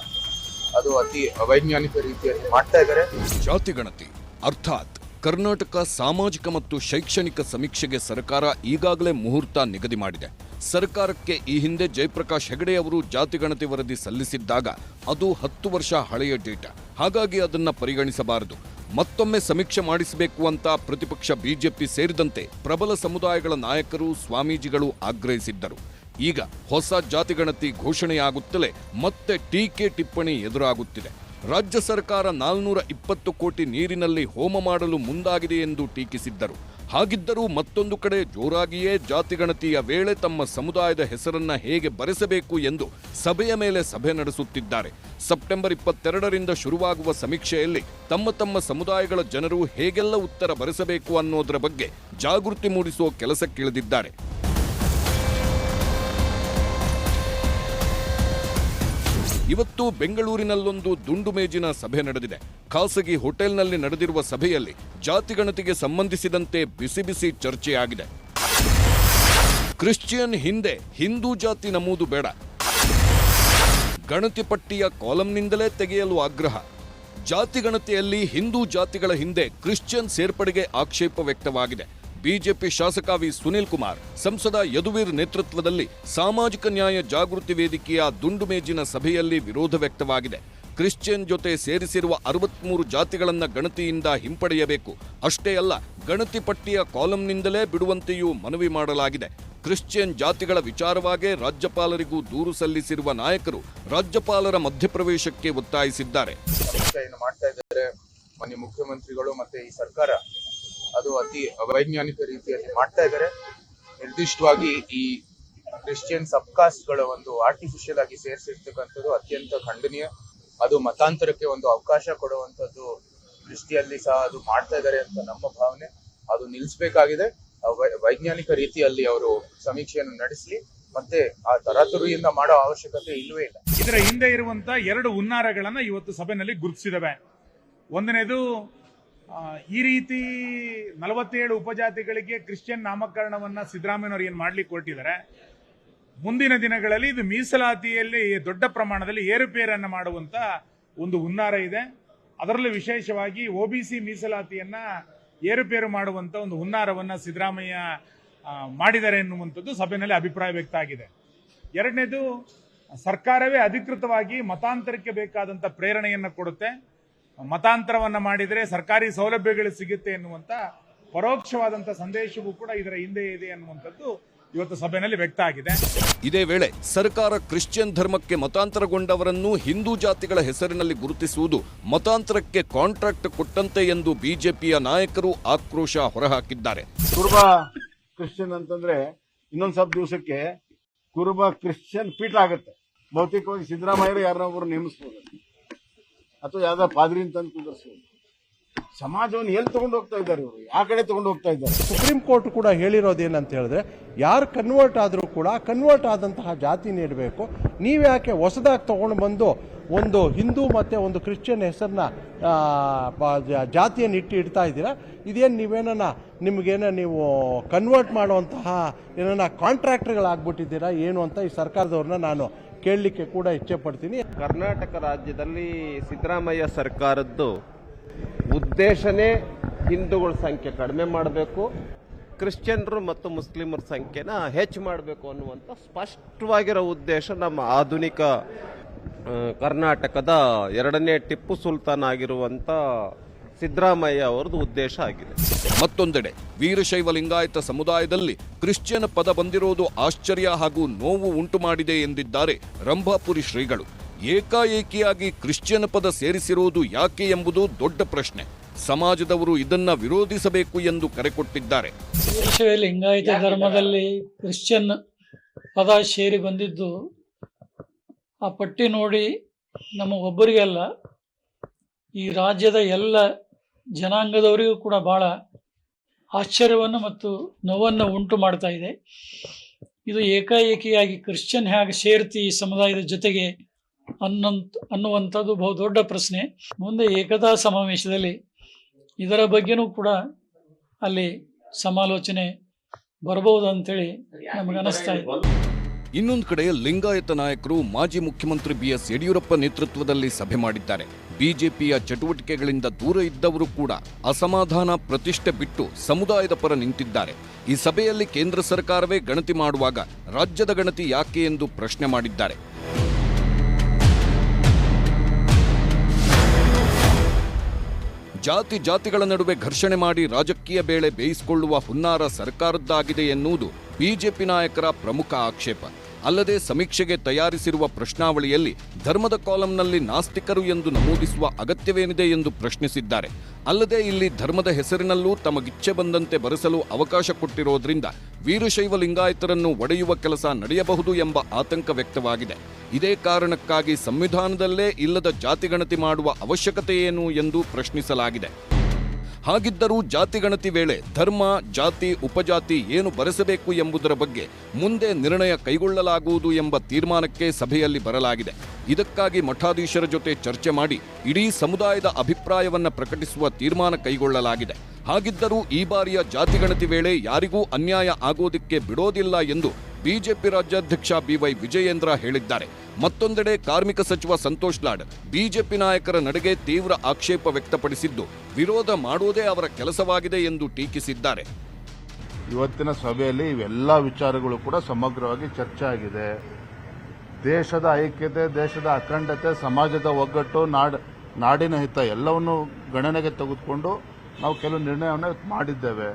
ಅದು ಅತಿ ಅವೈಜ್ಞಾನಿಕ ರೀತಿಯಲ್ಲಿ ಮಾಡ್ತಾ ಇದ್ದಾರೆ. ಜಾತಿ ಗಣತಿ ಅರ್ಥಾತ್ ಕರ್ನಾಟಕ ಸಾಮಾಜಿಕ ಮತ್ತು ಶೈಕ್ಷಣಿಕ ಸಮೀಕ್ಷೆಗೆ ಸರ್ಕಾರ ಈಗಾಗಲೇ ಮುಹೂರ್ತ ನಿಗದಿ ಮಾಡಿದೆ. ಸರ್ಕಾರಕ್ಕೆ ಈ ಹಿಂದೆ ಜಯಪ್ರಕಾಶ್ ಹೆಗಡೆ ಅವರು ಜಾತಿಗಣತಿ ವರದಿ ಸಲ್ಲಿಸಿದ್ದಾಗ ಅದು 10 ವರ್ಷ ಹಳೆಯ ಡೇಟಾ. ಹಾಗಾಗಿ ಅದನ್ನ ಪರಿಗಣಿಸಬಾರದು. ಮತ್ತೊಮ್ಮೆ ಸಮೀಕ್ಷೆ ಮಾಡಿಸಬೇಕು ಅಂತ ಪ್ರತಿಪಕ್ಷ ಬಿಜೆಪಿ ಸೇರಿದಂತೆ ಪ್ರಬಲ ಸಮುದಾಯಗಳ ನಾಯಕರು, ಸ್ವಾಮೀಜಿಗಳು ಆಗ್ರಹಿಸಿದ್ದರು. ಈಗ ಹೊಸ ಜಾತಿಗಣತಿ ಘೋಷಣೆಯಾಗುತ್ತಲೇ ಮತ್ತೆ ಟೀಕೆ ಟಿಪ್ಪಣಿ ಎದುರಾಗುತ್ತಿದೆ. ರಾಜ್ಯ ಸರ್ಕಾರ 420 ಕೋಟಿ ನೀರಿನಲ್ಲಿ ಹೋಮ ಮಾಡಲು ಮುಂದಾಗಿದೆ ಎಂದು ಟೀಕಿಸಿದ್ದರು. ಹಾಗಿದ್ದರೂ ಮತ್ತೊಂದು ಕಡೆ ಜೋರಾಗಿಯೇ ಜಾತಿಗಣತಿಯ ವೇಳೆ ತಮ್ಮ ಸಮುದಾಯದ ಹೆಸರನ್ನ ಹೇಗೆ ಬರೆಸಬೇಕು ಎಂದು ಸಭೆಯ ಮೇಲೆ ಸಭೆ ನಡೆಸುತ್ತಿದ್ದಾರೆ. ಸೆಪ್ಟೆಂಬರ್ 22ರಿಂದ ಶುರುವಾಗುವ ಸಮೀಕ್ಷೆಯಲ್ಲಿ ತಮ್ಮ ಸಮುದಾಯಗಳ ಜನರು ಹೇಗೆಲ್ಲ ಉತ್ತರ ಬರೆಸಬೇಕು ಅನ್ನೋದರ ಬಗ್ಗೆ ಜಾಗೃತಿ ಮೂಡಿಸುವ ಕೆಲಸಕ್ಕಿಳಿದಿದ್ದಾರೆ. ಇವತ್ತು ಬೆಂಗಳೂರಿನಲ್ಲೊಂದು ದುಂಡು ಮೇಜಿನ ಸಭೆ ನಡೆದಿದೆ. ಖಾಸಗಿ ಹೋಟೆಲ್ನಲ್ಲಿ ನಡೆದಿರುವ ಸಭೆಯಲ್ಲಿ ಜಾತಿಗಣತಿಗೆ ಸಂಬಂಧಿಸಿದಂತೆ ಬಿಸಿ ಬಿಸಿ ಚರ್ಚೆಯಾಗಿದೆ. ಕ್ರಿಶ್ಚಿಯನ್ ಹಿಂದೆ ಹಿಂದೂ ಜಾತಿ ನಮೂದು ಬೇಡ, ಗಣತಿ ಪಟ್ಟಿಯ ಕಾಲಂನಿಂದಲೇ ತೆಗೆಯಲು ಆಗ್ರಹ. ಜಾತಿಗಣತಿಯಲ್ಲಿ ಹಿಂದೂ ಜಾತಿಗಳ ಹಿಂದೆ ಕ್ರಿಶ್ಚಿಯನ್ ಸೇರ್ಪಡೆಗೆ ಆಕ್ಷೇಪ ವ್ಯಕ್ತವಾಗಿದೆ. ಬಿಜೆಪಿ ಶಾಸಕ ವಿ ಸುನೀಲ್ ಕುಮಾರ್, ಸಂಸದ ಯದುವೀರ್ ನೇತೃತ್ವದಲ್ಲಿ ಸಾಮಾಜಿಕ ನ್ಯಾಯ ಜಾಗೃತಿ ವೇದಿಕೆಯ ದುಂಡು ಮೇಜಿನ ಸಭೆಯಲ್ಲಿ ವಿರೋಧ ವ್ಯಕ್ತವಾಗಿದೆ. ಕ್ರಿಶ್ಚಿಯನ್ ಜೊತೆ ಸೇರಿಸಿರುವ 63 ಜಾತಿಗಳನ್ನ ಗಣತಿಯಿಂದ ಹಿಂಪಡೆಯಬೇಕು. ಅಷ್ಟೇ ಅಲ್ಲ, ಗಣತಿ ಪಟ್ಟಿಯ ಕಾಲಂನಿಂದಲೇ ಬಿಡುವಂತೆಯೂ ಮನವಿ ಮಾಡಲಾಗಿದೆ. ಕ್ರಿಶ್ಚಿಯನ್ ಜಾತಿಗಳ ವಿಚಾರವಾಗೇ ರಾಜ್ಯಪಾಲರಿಗೂ ದೂರು ಸಲ್ಲಿಸಿರುವ ನಾಯಕರು ರಾಜ್ಯಪಾಲರ ಮಧ್ಯಪ್ರವೇಶಕ್ಕೆ ಒತ್ತಾಯಿಸಿದ್ದಾರೆ. ಸಮೀಕ್ಷೆಯನ್ನು ಮಾಡ್ತಾ ಇದ್ದಾರೆ ಮಾನ್ಯ ಮುಖ್ಯಮಂತ್ರಿಗಳು ಮತ್ತೆ ಈ ಸರ್ಕಾರ. ಅದು ಅತಿ ಅವೈಜ್ಞಾನಿಕ ರೀತಿಯಲ್ಲಿ ಮಾಡ್ತಾ ಇದ್ದಾರೆ. ನಿರ್ದಿಷ್ಟವಾಗಿ ಈ ಕ್ರಿಶ್ಚಿಯನ್ ಸಬ್ಕಾಸ್ಟ್ಗಳ ಒಂದು ಆರ್ಟಿಫಿಷಿಯಲ್ ಆಗಿ ಸೇರಿಸಿರ್ತಕ್ಕಂಥದ್ದು ಅತ್ಯಂತ ಖಂಡನೀಯ. ಅದು ಮತಾಂತರಕ್ಕೆ ಒಂದು ಅವಕಾಶ ಕೊಡುವಂಥದ್ದು ದೃಷ್ಟಿಯಲ್ಲಿ ಸಹ ಅದು ಮಾಡ್ತಾ ಇದ್ದಾರೆ ಅಂತ ನಮ್ಮ ಭಾವನೆ. ಅದು ನಿಲ್ಲಿಸಬೇಕಾಗಿದೆ. ವೈಜ್ಞಾನಿಕ ರೀತಿಯಲ್ಲಿ ಅವರು ಸಮೀಕ್ಷೆಯನ್ನು ನಡೆಸಲಿ. ಮತ್ತೆ ಆ ತರಾತುರಿಯಿಂದ ಮಾಡೋ ಅವಶ್ಯಕತೆ ಇಲ್ಲವೇ ಇಲ್ಲ. ಇದರ ಹಿಂದೆ ಇರುವಂತ 2 ಹುನ್ನಾರಗಳನ್ನ ಇವತ್ತು ಸಭೆಯಲ್ಲಿ ಗುರುತಿಸಿದವೆ. ಒಂದನೇದು, ಈ ರೀತಿ 47 ಉಪಜಾತಿಗಳಿಗೆ ಕ್ರಿಶ್ಚಿಯನ್ ನಾಮಕರಣವನ್ನ ಸಿದ್ದರಾಮಯ್ಯನವರು ಏನ್ ಮಾಡ್ಲಿಕ್ಕೆ ಹೊರಟಿದ್ದಾರೆ, ಮುಂದಿನ ದಿನಗಳಲ್ಲಿ ಇದು ಮೀಸಲಾತಿಯಲ್ಲಿ ದೊಡ್ಡ ಪ್ರಮಾಣದಲ್ಲಿ ಏರುಪೇರನ್ನ ಮಾಡುವಂತ ಒಂದು ಹುನ್ನಾರ ಇದೆ. ಅದರಲ್ಲೂ ವಿಶೇಷವಾಗಿ OBC ಮೀಸಲಾತಿಯನ್ನ ಏರುಪೇರು ಮಾಡುವಂತ ಒಂದು ಹುನ್ನಾರವನ್ನ ಸಿದ್ದರಾಮಯ್ಯ ಮಾಡಿದ್ದಾರೆ ಎನ್ನುವಂಥದ್ದು ಸಭೆಯಲ್ಲಿ ಅಭಿಪ್ರಾಯ ವ್ಯಕ್ತ ಆಗಿದೆ. ಎರಡನೇದು, ಸರ್ಕಾರವೇ ಅಧಿಕೃತವಾಗಿ ಮತಾಂತರಕ್ಕೆ ಬೇಕಾದಂತ ಪ್ರೇರಣೆಯನ್ನ ಕೊಡುತ್ತೆ, ಮತಾಂತರವನ್ನ ಮಾಡಿದರೆ ಸರ್ಕಾರಿ ಸೌಲಭ್ಯಗಳು ಸಿಗುತ್ತೆ ಎನ್ನುವಂತ ಪರೋಕ್ಷವಾದಂತ ಸಂದೇಶವೂ ಕೂಡ ಇದರ ಹಿಂದೆ ಇದೆ ಅನ್ನುವಂಥದ್ದು ಇವತ್ತು ಸಭೆಯಲ್ಲಿ ವ್ಯಕ್ತ ಆಗಿದೆ. ಇದೇ ವೇಳೆ ಸರ್ಕಾರ ಕ್ರಿಶ್ಚಿಯನ್ ಧರ್ಮಕ್ಕೆ ಮತಾಂತರಗೊಂಡವರನ್ನು ಹಿಂದೂ ಜಾತಿಗಳ ಹೆಸರಿನಲ್ಲಿ ಗುರುತಿಸುವುದು ಮತಾಂತರಕ್ಕೆ ಕಾಂಟ್ರಾಕ್ಟ್ ಕೊಟ್ಟಂತೆ ಎಂದು ಬಿಜೆಪಿಯ ನಾಯಕರು ಆಕ್ರೋಶ ಹೊರಹಾಕಿದ್ದಾರೆ. ಕುರುಬ ಕ್ರಿಶ್ಚಿಯನ್ ಅಂತಂದ್ರೆ ಇನ್ನೊಂದು ಸ್ವಲ್ಪ ದಿವಸಕ್ಕೆ ಕುರುಬ ಕ್ರಿಶ್ಚಿಯನ್ ಪೀಠ ಆಗುತ್ತೆ. ಭೌತಿಕವಾಗಿ ಸಿದ್ದರಾಮಯ್ಯರು ಯಾರನ್ನೊಬ್ಬರು ನೇಮಿಸಬಹುದು ಅಥವಾ ಯಾವ್ದೋ ಪಾದ್ರಿ ಅಂತ ಕುಂದರ್ಸ್ಬೋದು. ಸಮಾಜವನ್ನು ಎಲ್ಲಿ ತಗೊಂಡು ಹೋಗ್ತಾ ಇದ್ದಾರೆ ಇವರು, ಯಾವ ಕಡೆ ತಗೊಂಡು ಹೋಗ್ತಾ ಇದ್ದಾರೆ? ಸುಪ್ರೀಂ ಕೋರ್ಟ್ ಕೂಡ ಹೇಳಿರೋದೇನಂತ ಹೇಳಿದ್ರೆ, ಯಾರು ಕನ್ವರ್ಟ್ ಆದರೂ ಕೂಡ ಕನ್ವರ್ಟ್ ಆದಂತಹ ಜಾತಿ ನೀಡಬೇಕು. ನೀವ್ಯಾಕೆ ಹೊಸದಾಗಿ ತಗೊಂಡು ಬಂದು ಒಂದು ಹಿಂದೂ ಮತ್ತೆ ಒಂದು ಕ್ರಿಶ್ಚಿಯನ್ ಹೆಸರನ್ನ ಜಾತಿಯನ್ನು ಇಡ್ತಾ ಇದ್ದೀರಾ? ಇದೇನು ನಿಮಗೇನ ನೀವು ಕನ್ವರ್ಟ್ ಮಾಡುವಂತಹ ಏನನ್ನ ಕಾಂಟ್ರಾಕ್ಟರ್ಗಳಾಗ್ಬಿಟ್ಟಿದ್ದೀರಾ ಏನು ಅಂತ ಈ ಸರ್ಕಾರದವ್ರನ್ನ ನಾನು ಕೇಳಲಿಕ್ಕೆ ಕೂಡ ಇಚ್ಛೆ ಪಡ್ತೀನಿ. ಕರ್ನಾಟಕ ರಾಜ್ಯದಲ್ಲಿ ಸಿದ್ದರಾಮಯ್ಯ ಸರ್ಕಾರದ್ದು ಉದ್ದೇಶನೇ ಹಿಂದೂಗಳ ಸಂಖ್ಯೆ ಕಡಿಮೆ ಮಾಡಬೇಕು, ಕ್ರಿಶ್ಚಿಯನ್ರು ಮತ್ತು ಮುಸ್ಲಿಮರ ಸಂಖ್ಯೆನ ಹೆಚ್ಚು ಮಾಡಬೇಕು ಅನ್ನುವಂಥ ಸ್ಪಷ್ಟವಾಗಿರೋ ಉದ್ದೇಶ ನಮ್ಮ ಆಧುನಿಕ ಕರ್ನಾಟಕದ 2ನೇ ಟಿಪ್ಪು ಸುಲ್ತಾನ್ ಆಗಿರುವಂಥ ಸಿದ್ದರಾಮಯ್ಯ ಅವರದ್ದು ಉದ್ದೇಶ ಆಗಿದೆ. ಮತ್ತೊಂದೆಡೆ ವೀರಶೈವ ಲಿಂಗಾಯತ ಸಮುದಾಯದಲ್ಲಿ ಕ್ರಿಶ್ಚಿಯನ್ ಪದ ಬಂದಿರೋದು ಆಶ್ಚರ್ಯ ಹಾಗೂ ನೋವು ಉಂಟು ಮಾಡಿದೆ ಎಂದಿದ್ದಾರೆ ರಂಭಾಪುರಿ ಶ್ರೀಗಳು. ಏಕಾಏಕಿಯಾಗಿ ಕ್ರಿಶ್ಚಿಯನ್ ಪದ ಸೇರಿಸಿರುವುದು ಯಾಕೆ ಎಂಬುದು ದೊಡ್ಡ ಪ್ರಶ್ನೆ. ಸಮಾಜದವರು ಇದನ್ನ ವಿರೋಧಿಸಬೇಕು ಎಂದು ಕರೆ ಕೊಟ್ಟಿದ್ದಾರೆ. ವೀರಶೈವ ಲಿಂಗಾಯತ ಧರ್ಮದಲ್ಲಿ ಕ್ರಿಶ್ಚಿಯನ್ ಪದ ಸೇರಿ ಬಂದಿದ್ದು ಆ ಪಟ್ಟಿ ನೋಡಿ ನಮ್ಮ ಒಬ್ಬರಿಗೆಲ್ಲ, ಈ ರಾಜ್ಯದ ಎಲ್ಲ ಜನಾಂಗದವರಿಗೂ ಕೂಡ ಬಹಳ ಆಶ್ಚರ್ಯವನ್ನು ಮತ್ತು ನೋವನ್ನು ಉಂಟು ಮಾಡ್ತಾ ಇದೆ. ಇದು ಏಕಾಏಕಿಯಾಗಿ ಕ್ರಿಶ್ಚಿಯನ್ ಹೇಗೆ ಸೇರ್ತಿ ಈ ಸಮುದಾಯದ ಜೊತೆಗೆ ಅನ್ನುವಂಥದ್ದು ಬಹುದೊಡ್ಡ ಪ್ರಶ್ನೆ. ಮುಂದೆ ಏಕತಾ ಸಮಾವೇಶದಲ್ಲಿ ಇದರ ಬಗ್ಗೆನೂ ಕೂಡ ಅಲ್ಲಿ ಸಮಾಲೋಚನೆ ಬರಬಹುದು ಅಂತೇಳಿ ನಮಗನಿಸ್ತಾ ಇದೆ. ಇನ್ನೊಂದು ಕಡೆ ಲಿಂಗಾಯತ ನಾಯಕರು ಮಾಜಿ ಮುಖ್ಯಮಂತ್ರಿ BS ಯಡಿಯೂರಪ್ಪ ನೇತೃತ್ವದಲ್ಲಿ ಸಭೆ ಮಾಡಿದ್ದಾರೆ. ಬಿಜೆಪಿಯ ಚಟುವಟಿಕೆಗಳಿಂದ ದೂರ ಇದ್ದವರು ಕೂಡ ಅಸಮಾಧಾನ ಪ್ರತಿಷ್ಠೆ ಬಿಟ್ಟು ಸಮುದಾಯದ ಪರ ನಿಂತಿದ್ದಾರೆ. ಈ ಸಭೆಯಲ್ಲಿ ಕೇಂದ್ರ ಸರ್ಕಾರವೇ ಗಣತಿ ಮಾಡುವಾಗ ರಾಜ್ಯದ ಗಣತಿ ಯಾಕೆ ಎಂದು ಪ್ರಶ್ನೆ ಮಾಡಿದ್ದಾರೆ. ಜಾತಿಗಳ ನಡುವೆ ಘರ್ಷಣೆ ಮಾಡಿ ರಾಜಕೀಯ ಬೇಳೆ ಬೇಯಿಸಿಕೊಳ್ಳುವ ಹುನ್ನಾರ ಸರ್ಕಾರದ್ದಾಗಿದೆ ಎನ್ನುವುದು ಬಿಜೆಪಿ ನಾಯಕರ ಪ್ರಮುಖ ಆಕ್ಷೇಪ. ಅಲ್ಲದೆ ಸಮೀಕ್ಷೆಗೆ ತಯಾರಿಸಿರುವ ಪ್ರಶ್ನಾವಳಿಯಲ್ಲಿ ಧರ್ಮದ ಕಾಲಂನಲ್ಲಿ ನಾಸ್ತಿಕರು ಎಂದು ನಮೂದಿಸುವ ಅಗತ್ಯವೇನಿದೆ ಎಂದು ಪ್ರಶ್ನಿಸಿದ್ದಾರೆ. ಅಲ್ಲದೆ ಇಲ್ಲಿ ಧರ್ಮದ ಹೆಸರಿನಲ್ಲೂ ತಮಗಿಚ್ಛೆ ಬಂದಂತೆ ಬರೆಸಲು ಅವಕಾಶ ಕೊಟ್ಟಿರೋದ್ರಿಂದ ವೀರಶೈವ ಲಿಂಗಾಯತರನ್ನು ಒಡೆಯುವ ಕೆಲಸ ನಡೆಯಬಹುದು ಎಂಬ ಆತಂಕ ವ್ಯಕ್ತವಾಗಿದೆ. ಇದೇ ಕಾರಣಕ್ಕಾಗಿ ಸಂವಿಧಾನದಲ್ಲೇ ಇಲ್ಲದ ಜಾತಿಗಣತಿ ಮಾಡುವ ಅವಶ್ಯಕತೆ ಏನು ಎಂದು ಪ್ರಶ್ನಿಸಲಾಗಿದೆ. ಹಾಗಿದ್ದರೂ ಜಾತಿಗಣತಿ ವೇಳೆ ಧರ್ಮ, ಜಾತಿ, ಉಪಜಾತಿ ಏನು ಬರೆಸಬೇಕು ಎಂಬುದರ ಬಗ್ಗೆ ಮುಂದೆ ನಿರ್ಣಯ ಕೈಗೊಳ್ಳಲಾಗುವುದು ಎಂಬ ತೀರ್ಮಾನಕ್ಕೆ ಸಭೆಯಲ್ಲಿ ಬರಲಾಗಿದೆ. ಇದಕ್ಕಾಗಿ ಮಠಾಧೀಶರ ಜೊತೆ ಚರ್ಚೆ ಮಾಡಿ ಇಡೀ ಸಮುದಾಯದ ಅಭಿಪ್ರಾಯವನ್ನು ಪ್ರಕಟಿಸುವ ತೀರ್ಮಾನ ಕೈಗೊಳ್ಳಲಾಗಿದೆ. ಹಾಗಿದ್ದರೂ ಈ ಬಾರಿಯ ಜಾತಿಗಣತಿ ವೇಳೆ ಯಾರಿಗೂ ಅನ್ಯಾಯ ಆಗೋದಿಕ್ಕೆ ಬಿಡೋದಿಲ್ಲ ಎಂದು ಬಿಜೆಪಿ ರಾಜ್ಯಾಧ್ಯಕ್ಷ ಬಿವೈ ವಿಜಯೇಂದ್ರ ಹೇಳಿದ್ದಾರೆ. ಮತ್ತೊಂದೆಡೆ ಕಾರ್ಮಿಕ ಸಚಿವ ಸಂತೋಷ್ ಲಾಡ್ ಬಿಜೆಪಿ ನಾಯಕರ ನಡೆಗೆ ತೀವ್ರ ಆಕ್ಷೇಪ ವ್ಯಕ್ತಪಡಿಸಿದ್ದು ವಿರೋಧ ಮಾಡುವುದೇ ಅವರ ಕೆಲಸವಾಗಿದೆ ಎಂದು ಟೀಕಿಸಿದ್ದಾರೆ. ಇವತ್ತಿನ ಸಭೆಯಲ್ಲಿ ಇವೆಲ್ಲ ವಿಚಾರಗಳು ಕೂಡ ಸಮಗ್ರವಾಗಿ ಚರ್ಚೆ ಆಗಿದೆ. ದೇಶದ ಐಕ್ಯತೆ, ದೇಶದ ಅಖಂಡತೆ, ಸಮಾಜದ ಒಗ್ಗಟ್ಟು, ನಾಡಿನ ಹಿತ ಎಲ್ಲವನ್ನು ಗಣನೆಗೆ ತೆಗೆದುಕೊಂಡು ನಾವು ಕೆಲವು ನಿರ್ಣಯವನ್ನು ಮಾಡಿದ್ದೇವೆ.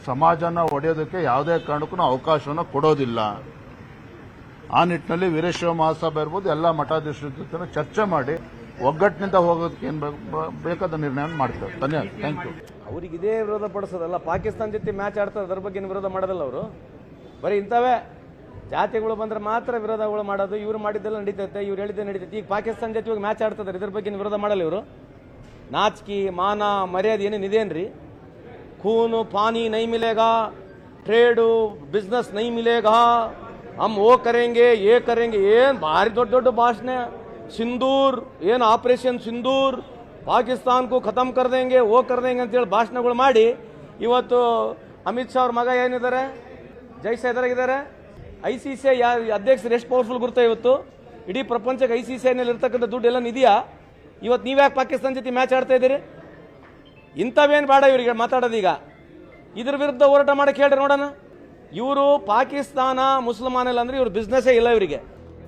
ಸಮಾಜನ ಒಡೆಯೋದಕ್ಕೆ ಯಾವುದೇ ಕಾರಣಕ್ಕೂ ನಾವು ಅವಕಾಶವನ್ನು ಕೊಡೋದಿಲ್ಲ. ಆ ನಿಟ್ಟಿನಲ್ಲಿ ವೀರಶೈವ ಮಹಾಸಭೆ ಇರ್ಬೋದು, ಎಲ್ಲ ಮಠಾಧೀಶರ ಜೊತೆ ಚರ್ಚೆ ಮಾಡಿ ಒಗ್ಗಟ್ಟಿನಿಂದ ಹೋಗೋದಕ್ಕೆ ಏನು ಬೇಕಾದ ನಿರ್ಣಯವನ್ನು ಮಾಡ್ತೇವೆ. ಧನ್ಯವಾದ. Thank you. ಅವ್ರಿಗೆ ಇದೇ ವಿರೋಧ ಪಡಿಸೋದಲ್ಲ, ಪಾಕಿಸ್ತಾನ ಜೊತೆ ಮ್ಯಾಚ್ ಆಡ್ತಾರೆ, ಅದ್ರ ಬಗ್ಗೆ ವಿರೋಧ ಮಾಡೋದಲ್ಲ. ಅವರು ಬರೀ ಇಂಥವೇ ಜಾತಿಗಳು ಬಂದ್ರೆ ಮಾತ್ರ ವಿರೋಧಗಳು ಮಾಡೋದು. ಇವ್ರು ಮಾಡಿದ್ದೆಲ್ಲ ನಡೀತೈತೆ, ಇವ್ರು ಹೇಳಿದ್ದೆ ನಡೀತೈತೆ. ಈಗ ಪಾಕಿಸ್ತಾನ ಜೊತೆ ಹೋಗಿ ಮ್ಯಾಚ್ ಆಡ್ತಿದ್ದಾರೆ, ಇದ್ರ ಬಗ್ಗೆ ವಿರೋಧ ಮಾಡಲ್ಲ ಇವರು. ನಾಚಿಕೆ, ಮಾನ, ಮರ್ಯಾದೆ ಏನೇನಿದೇನ್ರಿ? खून पानी नहीं मिलेगा, ट्रेड बिजनेस नहीं मिलेगा, हम वो करेंगे ये करेंगे. ಏನ್ ಭಾರಿ ದೊಡ್ಡ ದೊಡ್ಡ ಭಾಷಣ. ಸಿಂಧೂರ್ ಏನು ಆಪರೇಷನ್ ಸಿಂಧೂರ್, ಪಾಕಿಸ್ತಾನ್ ಕೋ ಖತಮ್ ಕರ್ ದೇಂಗೆ, ಓ ಕರ್ ದೇಂಗೆ ಅಂತೇಳಿ ಭಾಷಣಗಳು ಮಾಡಿ ಇವತ್ತು ಅಮಿತ್ ಶಾ ಅವ್ರ ಮಗ ಏನಿದ್ದಾರೆ, ಜೈಸೇದರಾಗಿದ್ದಾರೆ. ICC ಅಧ್ಯಕ್ಷರು ಎಷ್ಟು ಪವರ್ಫುಲ್ ಗುರುತ ಇವತ್ತು ಇಡೀ ಪ್ರಪಂಚಕ್ಕೆ. ICCನಲ್ಲಿ ಇರ್ತಕ್ಕಂಥ ದುಡ್ಡು ಎಲ್ಲ ಇದೆಯಾ? ಇವತ್ತು ನೀವ್ಯಾಕೆ ಪಾಕಿಸ್ತಾನ ಜೊತೆ ಮ್ಯಾಚ್ ಆಡ್ತಾ ಇದ್ದೀರಿ? ಇಂಥವೇನು ಬೇಡ ಇವರಿಗೆ ಮಾತಾಡೋದೀಗ. ಇದ್ರ ವಿರುದ್ಧ ಹೋರಾಟ ಮಾಡಕ್ಕೆ ಹೇಳ್ರಿ ನೋಡೋಣ. ಇವರು ಪಾಕಿಸ್ತಾನ ಮುಸಲ್ಮಾನಲ್ಲ ಅಂದ್ರೆ ಇವ್ರ ಬಿಸ್ನೆಸ್ಸೇ ಇಲ್ಲ ಇವರಿಗೆ.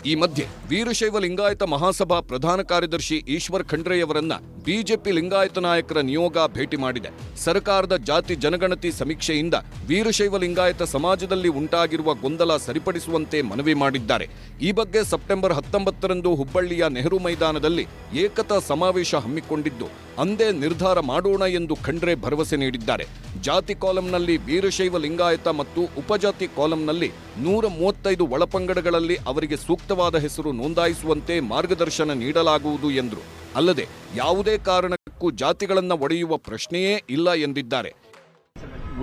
ಈ ಮಧ್ಯೆ ವೀರಶೈವ ಲಿಂಗಾಯತ ಮಹಾಸಭಾ ಪ್ರಧಾನ ಕಾರ್ಯದರ್ಶಿ ಈಶ್ವರ್ ಖಂಡ್ರೆಯವರನ್ನ ಬಿಜೆಪಿ ಲಿಂಗಾಯತ ನಾಯಕರ ನಿಯೋಗ ಭೇಟಿ ಮಾಡಿದೆ. ಸರ್ಕಾರದ ಜಾತಿ ಜನಗಣತಿ ಸಮೀಕ್ಷೆಯಿಂದ ವೀರಶೈವ ಲಿಂಗಾಯತ ಸಮಾಜದಲ್ಲಿ ಉಂಟಾಗಿರುವ ಗೊಂದಲ ಸರಿಪಡಿಸುವಂತೆ ಮನವಿ ಮಾಡಿದ್ದಾರೆ. ಈ ಬಗ್ಗೆ ಸೆಪ್ಟೆಂಬರ್ 19ರಂದು ಹುಬ್ಬಳ್ಳಿಯ ನೆಹರು ಮೈದಾನದಲ್ಲಿ ಏಕತಾ ಸಮಾವೇಶ ಹಮ್ಮಿಕೊಂಡಿದ್ದು ಅಂದೇ ನಿರ್ಧಾರ ಮಾಡೋಣ ಎಂದು ಖಂಡ್ರೆ ಭರವಸೆ ನೀಡಿದ್ದಾರೆ. ಜಾತಿ ಕಾಲಂನಲ್ಲಿ ವೀರಶೈವ ಲಿಂಗಾಯತ ಮತ್ತು ಉಪಜಾತಿ ಕಾಲಂನಲ್ಲಿ 135 ಒಳಪಂಗಡಗಳಲ್ಲಿ ಅವರಿಗೆ ಸೂಕ್ತವಾದ ಹೆಸರು ನೋಂದಾಯಿಸುವಂತೆ ಮಾರ್ಗದರ್ಶನ ನೀಡಲಾಗುವುದು ಎಂದರು. ಅಲ್ಲದೆ ಯಾವುದೇ ಕಾರಣಕ್ಕೂ ಜಾತಿಗಳನ್ನು ಒಡೆಯುವ ಪ್ರಶ್ನೆಯೇ ಇಲ್ಲ ಎಂದಿದ್ದಾರೆ.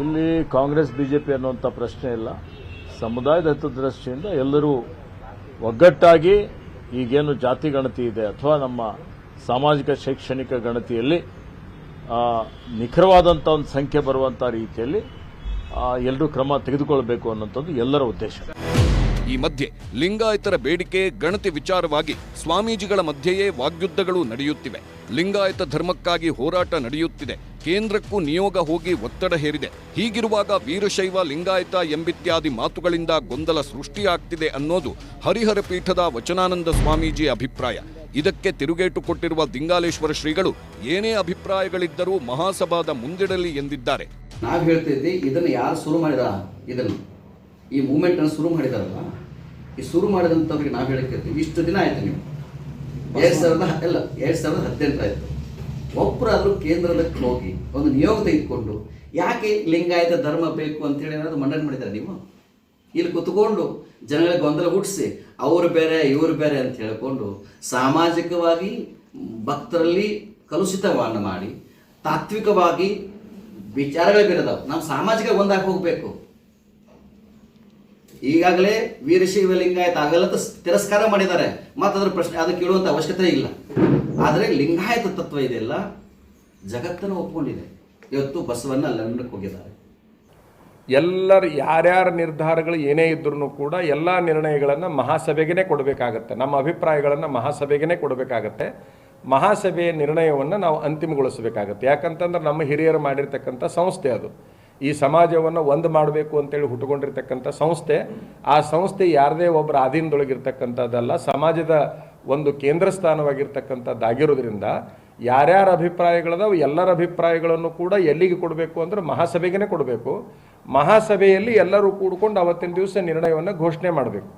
ಇಲ್ಲಿ ಕಾಂಗ್ರೆಸ್ ಬಿಜೆಪಿ ಅನ್ನುವಂಥ ಪ್ರಶ್ನೆ ಇಲ್ಲ. ಸಮುದಾಯದ ಹಿತದೃಷ್ಟಿಯಿಂದ ಎಲ್ಲರೂ ಒಗ್ಗಟ್ಟಾಗಿ ಈಗೇನು ಜಾತಿ ಗಣತಿ ಇದೆ ಅಥವಾ ನಮ್ಮ ಸಾಮಾಜಿಕ ಶೈಕ್ಷಣಿಕ ಗಣತಿಯಲ್ಲಿ ನಿಖರವಾದಂಥ ಒಂದು ಸಂಖ್ಯೆ ಬರುವಂಥ ರೀತಿಯಲ್ಲಿ ಎಲ್ಲರೂ ಕ್ರಮ ತೆಗೆದುಕೊಳ್ಳಬೇಕು ಅನ್ನೋಂಥದ್ದು ಎಲ್ಲರ ಉದ್ದೇಶ. ಈ ಮಧ್ಯೆ ಲಿಂಗಾಯತರ ಬೇಡಿಕೆ ಗಣತಿ ವಿಚಾರವಾಗಿ ಸ್ವಾಮೀಜಿಗಳ ಮಧ್ಯೆಯೇ ವಾಗ್ಯುದ್ಧಗಳು ನಡೆಯುತ್ತಿವೆ. ಲಿಂಗಾಯತ ಧರ್ಮಕ್ಕಾಗಿ ಹೋರಾಟ ನಡೆಯುತ್ತಿದೆ. ಕೇಂದ್ರಕ್ಕೂ ನಿಯೋಗ ಹೋಗಿ ಒತ್ತಡ ಹೇರಿದೆ. ಹೀಗಿರುವಾಗ ವೀರಶೈವ ಲಿಂಗಾಯತ ಎಂಬಿತ್ಯಾದಿ ಮಾತುಗಳಿಂದ ಗೊಂದಲ ಸೃಷ್ಟಿಯಾಗ್ತಿದೆ ಅನ್ನೋದು ಹರಿಹರ ಪೀಠದ ವಚನಾನಂದ ಸ್ವಾಮೀಜಿ ಅಭಿಪ್ರಾಯ. ಇದಕ್ಕೆ ತಿರುಗೇಟು ಕೊಟ್ಟಿರುವ ದಿಂಗಾಲೇಶ್ವರ ಶ್ರೀಗಳು ಏನೇ ಅಭಿಪ್ರಾಯಗಳಿದ್ದರೂ ಮಹಾಸಭಾದ ಮುಂದಿಡಲಿ ಎಂದಿದ್ದಾರೆ. ನಾವು ಹೇಳ್ತಿದ್ವಿ, ಇದನ್ನು ಯಾರು ಶುರು ಮಾಡಿದ, ಇದನ್ನು ಈ ಮೂವ್ಮೆಂಟ್ ಅನ್ನು ಶುರು ಮಾಡಿದಾರಲ್ಲ, ಈ ಶುರು ಮಾಡಿದಂಥವ್ರಿಗೆ ನಾವು ಹೇಳಿರ್ತೀವಿ, ಇಷ್ಟು ದಿನ ಆಯ್ತು, ನೀವು 2018 ಆಯ್ತು, ಒಬ್ಬರಾದ್ರೂ ಕೇಂದ್ರದಕ್ಕೆ ಹೋಗಿ ಒಂದು ನಿಯೋಗ ತೆಗೆದುಕೊಂಡು ಯಾಕೆ ಲಿಂಗಾಯತ ಧರ್ಮ ಬೇಕು ಅಂತೇಳಿ ಏನಾದ್ರು ಮಂಡನೆ ಮಾಡಿದ್ದಾರೆ? ನೀವು ಇಲ್ಲಿ ಕುತ್ಕೊಂಡು ಜನಗಳಿಗೆ ಗೊಂದಲ ಹುಟ್ಟಿಸಿ ಅವರು ಬೇರೆ ಇವರು ಬೇರೆ ಅಂತ ಹೇಳಿಕೊಂಡು ಸಾಮಾಜಿಕವಾಗಿ ಭಕ್ತರಲ್ಲಿ ಕಲುಷಿತವನ್ನು ಮಾಡಿ ತಾತ್ವಿಕವಾಗಿ ವಿಚಾರಗಳೇ ಬೇರೆದಾವ. ನಾವು ಸಾಮಾಜಿಕ ಒಂದಾಗಿ ಹೋಗಬೇಕು. ಈಗಾಗಲೇ ವೀರಶೈವ ಲಿಂಗಾಯತ ಆಗಲ್ಲ ತಿರಸ್ಕಾರ ಮಾಡಿದ್ದಾರೆ, ಮತ್ತು ಅದರ ಪ್ರಶ್ನೆ ಅದಕ್ಕೆ ಕೇಳುವಂಥ ಅವಶ್ಯಕತೆ ಇಲ್ಲ. ಆದರೆ ಲಿಂಗಾಯತ ತತ್ವ ಇದೆಲ್ಲ ಜಗತ್ತನ್ನು ಒಪ್ಕೊಂಡಿದೆ. ಇವತ್ತು ಬಸವಣ್ಣ ಲಂಡನ್ಗೆ ಹೋಗಿದ್ದಾರೆ. ಎಲ್ಲರ ಯಾರ್ಯಾರ ನಿರ್ಧಾರಗಳು ಏನೇ ಇದ್ರೂ ಕೂಡ ಎಲ್ಲ ನಿರ್ಣಯಗಳನ್ನು ಮಹಾಸಭೆಗೇ ಕೊಡಬೇಕಾಗತ್ತೆ. ನಮ್ಮ ಅಭಿಪ್ರಾಯಗಳನ್ನು ಮಹಾಸಭೆಗೇ ಕೊಡಬೇಕಾಗತ್ತೆ. ಮಹಾಸಭೆಯ ನಿರ್ಣಯವನ್ನು ನಾವು ಅಂತಿಮಗೊಳಿಸಬೇಕಾಗತ್ತೆ. ಯಾಕಂತಂದ್ರೆ ನಮ್ಮ ಹಿರಿಯರು ಮಾಡಿರ್ತಕ್ಕಂಥ ಸಂಸ್ಥೆ ಅದು. ಈ ಸಮಾಜವನ್ನು ಒಂದು ಮಾಡಬೇಕು ಅಂತೇಳಿ ಹುಟ್ಟುಕೊಂಡಿರ್ತಕ್ಕಂಥ ಸಂಸ್ಥೆ. ಆ ಸಂಸ್ಥೆ ಯಾರದೇ ಒಬ್ಬರ ಅಧೀನದೊಳಗಿರ್ತಕ್ಕಂಥದ್ದಲ್ಲ, ಸಮಾಜದ ಒಂದು ಕೇಂದ್ರ ಸ್ಥಾನವಾಗಿರ್ತಕ್ಕಂಥದ್ದಾಗಿರೋದ್ರಿಂದ ಯಾರ್ಯಾರ ಅಭಿಪ್ರಾಯಗಳದಾವು ಎಲ್ಲರ ಅಭಿಪ್ರಾಯಗಳನ್ನು ಕೂಡ ಎಲ್ಲಿಗೆ ಕೊಡಬೇಕು ಅಂದರೆ ಮಹಾಸಭೆಗೇ ಕೊಡಬೇಕು. ಮಹಾಸಭೆಯಲ್ಲಿ ಎಲ್ಲರೂ ಕೂಡ್ಕೊಂಡು ಅವತ್ತಿನ ದಿವಸ ನಿರ್ಣಯವನ್ನು ಘೋಷಣೆ ಮಾಡಬೇಕು.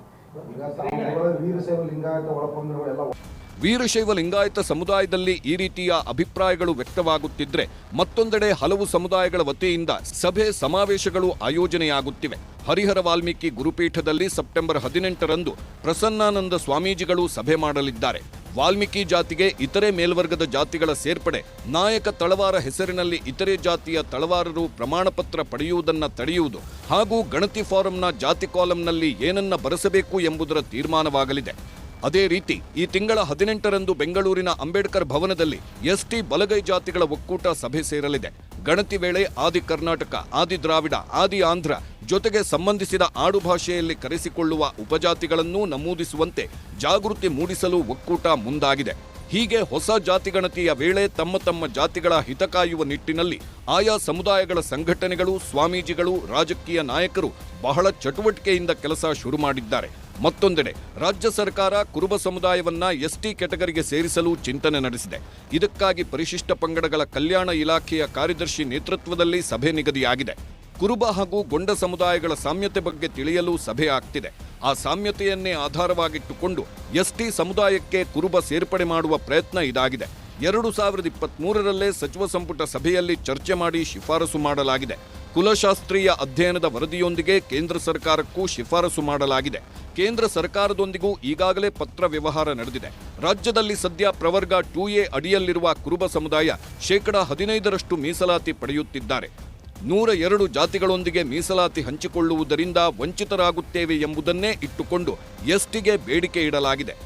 ವೀರಶೈವ ಲಿಂಗಾಯತ ಸಮುದಾಯದಲ್ಲಿ ಈ ರೀತಿಯ ಅಭಿಪ್ರಾಯಗಳು ವ್ಯಕ್ತವಾಗುತ್ತಿದ್ರೆ, ಮತ್ತೊಂದೆಡೆ ಹಲವು ಸಮುದಾಯಗಳ ವತಿಯಿಂದ ಸಭೆ ಸಮಾವೇಶಗಳು ಆಯೋಜನೆಯಾಗುತ್ತಿವೆ. ಹರಿಹರ ವಾಲ್ಮೀಕಿ ಗುರುಪೀಠದಲ್ಲಿ ಸೆಪ್ಟೆಂಬರ್ 18ರಂದು ಪ್ರಸನ್ನಾನಂದ ಸ್ವಾಮೀಜಿಗಳು ಸಭೆ ಮಾಡಲಿದ್ದಾರೆ. ವಾಲ್ಮೀಕಿ ಜಾತಿಗೆ ಇತರೆ ಮೇಲ್ವರ್ಗದ ಜಾತಿಗಳ ಸೇರ್ಪಡೆ, ನಾಯಕ ತಳವಾರ ಹೆಸರಿನಲ್ಲಿ ಇತರೆ ಜಾತಿಯ ತಳವಾರರು ಪ್ರಮಾಣಪತ್ರ ಪಡೆಯುವುದನ್ನು ತಡೆಯುವುದು ಹಾಗೂ ಗಣತಿ ಫಾರಂನ ಜಾತಿ ಕಾಲಂನಲ್ಲಿ ಏನನ್ನ ಬರೆಸಬೇಕು ಎಂಬುದರ ತೀರ್ಮಾನವಾಗಲಿದೆ. ಅದೇ ರೀತಿ ಈ ತಿಂಗಳ 18ರಂದು ಬೆಂಗಳೂರಿನ ಅಂಬೇಡ್ಕರ್ ಭವನದಲ್ಲಿ ಎಸ್ಟಿ ಬಲಗೈ ಜಾತಿಗಳ ಒಕ್ಕೂಟ ಸಭೆ ಸೇರಲಿದೆ. ಗಣತಿ ವೇಳೆ ಆದಿ ಕರ್ನಾಟಕ, ಆದಿ ದ್ರಾವಿಡ, ಆದಿ ಆಂಧ್ರ ಜೊತೆಗೆ ಸಂಬಂಧಿಸಿದ ಆಡುಭಾಷೆಯಲ್ಲಿ ಕರೆಸಿಕೊಳ್ಳುವ ಉಪಜಾತಿಗಳನ್ನೂ ನಮೂದಿಸುವಂತೆ ಜಾಗೃತಿ ಮೂಡಿಸಲು ಒಕ್ಕೂಟ ಮುಂದಾಗಿದೆ. ಹೀಗೆ ಹೊಸ ಜಾತಿಗಣತಿಯ ವೇಳೆ ತಮ್ಮ ತಮ್ಮ ಜಾತಿಗಳ ಹಿತ ಕಾಯುವ ನಿಟ್ಟಿನಲ್ಲಿ ಆಯಾ ಸಮುದಾಯಗಳ ಸಂಘಟನೆಗಳು, ಸ್ವಾಮೀಜಿಗಳು, ರಾಜಕೀಯ ನಾಯಕರು ಬಹಳ ಚಟುವಟಿಕೆಯಿಂದ ಕೆಲಸ ಶುರು ಮಾಡಿದ್ದಾರೆ. ಮತ್ತೊಂದೆಡೆ ರಾಜ್ಯ ಸರ್ಕಾರ ಕುರುಬ ಸಮುದಾಯವನ್ನ ಎಸ್ಟಿ ಕೆಟಗರಿಗೆ ಸೇರಿಸಲು ಚಿಂತನೆ ನಡೆಸಿದೆ. ಇದಕ್ಕಾಗಿ ಪರಿಶಿಷ್ಟ ಪಂಗಡಗಳ ಕಲ್ಯಾಣ ಇಲಾಖೆಯ ಕಾರ್ಯದರ್ಶಿ ನೇತೃತ್ವದಲ್ಲಿ ಸಭೆ ನಿಗದಿಯಾಗಿದೆ. ಕುರುಬ ಹಾಗೂ ಗೊಂಡ ಸಮುದಾಯಗಳ ಸಾಮ್ಯತೆ ಬಗ್ಗೆ ತಿಳಿಯಲು ಸಭೆ ಆಗ್ತಿದೆ. ಆ ಸಾಮ್ಯತೆಯನ್ನೇ ಆಧಾರವಾಗಿಟ್ಟುಕೊಂಡು ಎಸ್ಟಿ ಸಮುದಾಯಕ್ಕೆ ಕುರುಬ ಸೇರ್ಪಡೆ ಮಾಡುವ ಪ್ರಯತ್ನ ಇದಾಗಿದೆ. 2023ರಲ್ಲೇ ಸಚಿವ ಸಂಪುಟ ಸಭೆಯಲ್ಲಿ ಚರ್ಚೆ ಮಾಡಿ ಶಿಫಾರಸು ಮಾಡಲಾಗಿದೆ. ಕುಲಶಾಸ್ತ್ರೀಯ ಅಧ್ಯಯನದ ವರದಿಯೊಂದಿಗೆ ಕೇಂದ್ರ ಸರ್ಕಾರಕ್ಕೂ ಶಿಫಾರಸು ಮಾಡಲಾಗಿದೆ. ಕೇಂದ್ರ ಸರ್ಕಾರದೊಂದಿಗೂ ಈಗಾಗಲೇ ಪತ್ರ ವ್ಯವಹಾರ ನಡೆದಿದೆ. ರಾಜ್ಯದಲ್ಲಿ ಸದ್ಯ ಪ್ರವರ್ಗ 2A ಅಡಿಯಲ್ಲಿರುವ ಕುರುಬ ಸಮುದಾಯ 15% ಮೀಸಲಾತಿ ಪಡೆಯುತ್ತಿದ್ದಾರೆ. 102 ಜಾತಿಗಳೊಂದಿಗೆ ಮೀಸಲಾತಿ ಹಂಚಿಕೊಳ್ಳುವುದರಿಂದ ವಂಚಿತರಾಗುತ್ತೇವೆ ಎಂಬುದನ್ನೇ ಇಟ್ಟುಕೊಂಡು ಎಸ್ಟಿಗೆ ಬೇಡಿಕೆ ಇಡಲಾಗಿದೆ.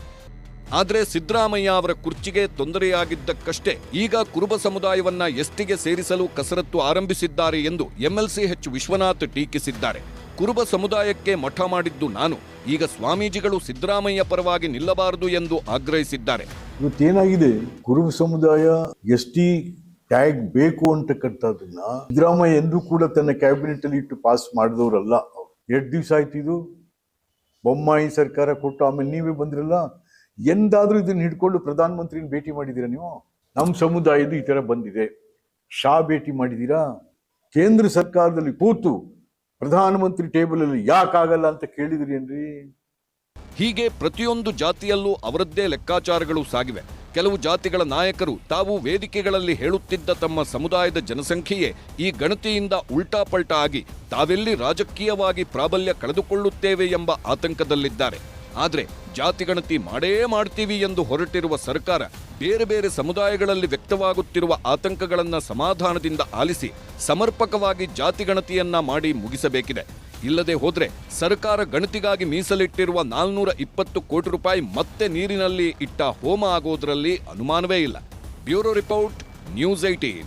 ಆದರೆ ಸಿದ್ದರಾಮಯ್ಯ ಅವರ ಕುರ್ಚಿಗೆ ತೊಂದರೆಯಾಗಿದ್ದಕ್ಕಷ್ಟೇ ಈಗ ಕುರುಬ ಸಮುದಾಯವನ್ನ ಎಸ್ಟಿಗೆ ಸೇರಿಸಲು ಕಸರತ್ತು ಆರಂಭಿಸಿದ್ದಾರೆ ಎಂದು ಎಂಎಲ್ಸಿ ಎಚ್ ವಿಶ್ವನಾಥ್ ಟೀಕಿಸಿದ್ದಾರೆ. ಕುರುಬ ಸಮುದಾಯಕ್ಕೆ ಮಠ ಮಾಡಿದ್ದು ನಾನು, ಈಗ ಸ್ವಾಮೀಜಿಗಳು ಸಿದ್ದರಾಮಯ್ಯ ಪರವಾಗಿ ನಿಲ್ಲಬಾರದು ಎಂದು ಆಗ್ರಹಿಸಿದ್ದಾರೆ. ಇವತ್ತೇನಾಗಿದೆ, ಕುರುಬ ಸಮುದಾಯ ಎಸ್ಟಿ ಟ್ಯಾಗ್ ಬೇಕು ಅಂತಕ್ಕಂಥದ್ದನ್ನ ಸಿದ್ದರಾಮಯ್ಯ ಎಂದೂ ಕೂಡ ತನ್ನ ಕ್ಯಾಬಿನೆಟ್ ಅಲ್ಲಿ ಇಟ್ಟು ಪಾಸ್ ಮಾಡಿದವರಲ್ಲ. ಎಷ್ಟು ದಿವಸ ಆಯ್ತು ಇದು? ಬೊಮ್ಮಾಯಿ ಸರ್ಕಾರ ಕೊಟ್ಟು ಆಮೇಲೆ ನೀವೇ ಬಂದ್ರಲ್ಲ. ಎಂದಾದ್ರೂ ಇದನ್ನ ಹಿಡ್ಕೊಂಡು ಪ್ರಧಾನ ಮಂತ್ರಿನ ಭೇಟಿ ಮಾಡಿದ್ದೀರಾ ನೀವು? ನಮ್ಮ ಸಮುದಾಯದ ಈ ತರ ಬಂದಿದೆ, ಶಾ ಭೇಟಿ ಮಾಡಿದ್ದೀರಾ? ಕೇಂದ್ರ ಸರ್ಕಾರದಲ್ಲಿ ಕೂತು ಪ್ರಧಾನಮಂತ್ರಿ ಟೇಬಲ್ ಅಲ್ಲಿ ಯಾಕಾಗಲ್ಲ ಅಂತ ಕೇಳಿದ್ರಿ ಏನ್ರಿ? ಹೀಗೆ ಪ್ರತಿಯೊಂದು ಜಾತಿಯಲ್ಲೂ ಅವರದ್ದೇ ಲೆಕ್ಕಾಚಾರಗಳು ಸಾಗಿವೆ. ಕೆಲವು ಜಾತಿಗಳ ನಾಯಕರು ತಾವು ವೇದಿಕೆಗಳಲ್ಲಿ ಹೇಳುತ್ತಿದ್ದ ತಮ್ಮ ಸಮುದಾಯದ ಜನಸಂಖ್ಯೆಯೇ ಈ ಗಣತಿಯಿಂದ ಉಲ್ಟಾ ಪಲ್ಟಾ ಆಗಿ ತಾವೆಲ್ಲಿ ರಾಜಕೀಯವಾಗಿ ಪ್ರಾಬಲ್ಯ ಕಳೆದುಕೊಳ್ಳುತ್ತೇವೆ ಎಂಬ ಆತಂಕದಲ್ಲಿದ್ದಾರೆ. ಆದರೆ ಜಾತಿ ಗಣತಿ ಮಾಡೇ ಮಾಡ್ತೀವಿ ಎಂದು ಹೊರಟಿರುವ ಸರ್ಕಾರ ಬೇರೆ ಬೇರೆ ಸಮುದಾಯಗಳಲ್ಲಿ ವ್ಯಕ್ತವಾಗುತ್ತಿರುವ ಆತಂಕಗಳನ್ನು ಸಮಾಧಾನದಿಂದ ಆಲಿಸಿ ಸಮರ್ಪಕವಾಗಿ ಜಾತಿ ಗಣತಿಯನ್ನ ಮಾಡಿ ಮುಗಿಸಬೇಕಿದೆ. ಇಲ್ಲದೆ ಹೋದ್ರೆ ಸರ್ಕಾರ ಗಣತಿಗಾಗಿ ಮೀಸಲಿಟ್ಟಿರುವ 420 ಕೋಟಿ ರೂಪಾಯಿ ಮತ್ತೆ ನೀರಿನಲ್ಲಿ ಇಟ್ಟ ಹೋಮ ಆಗೋದ್ರಲ್ಲಿ ಅನುಮಾನವೇ ಇಲ್ಲ. Bureau report, news 18.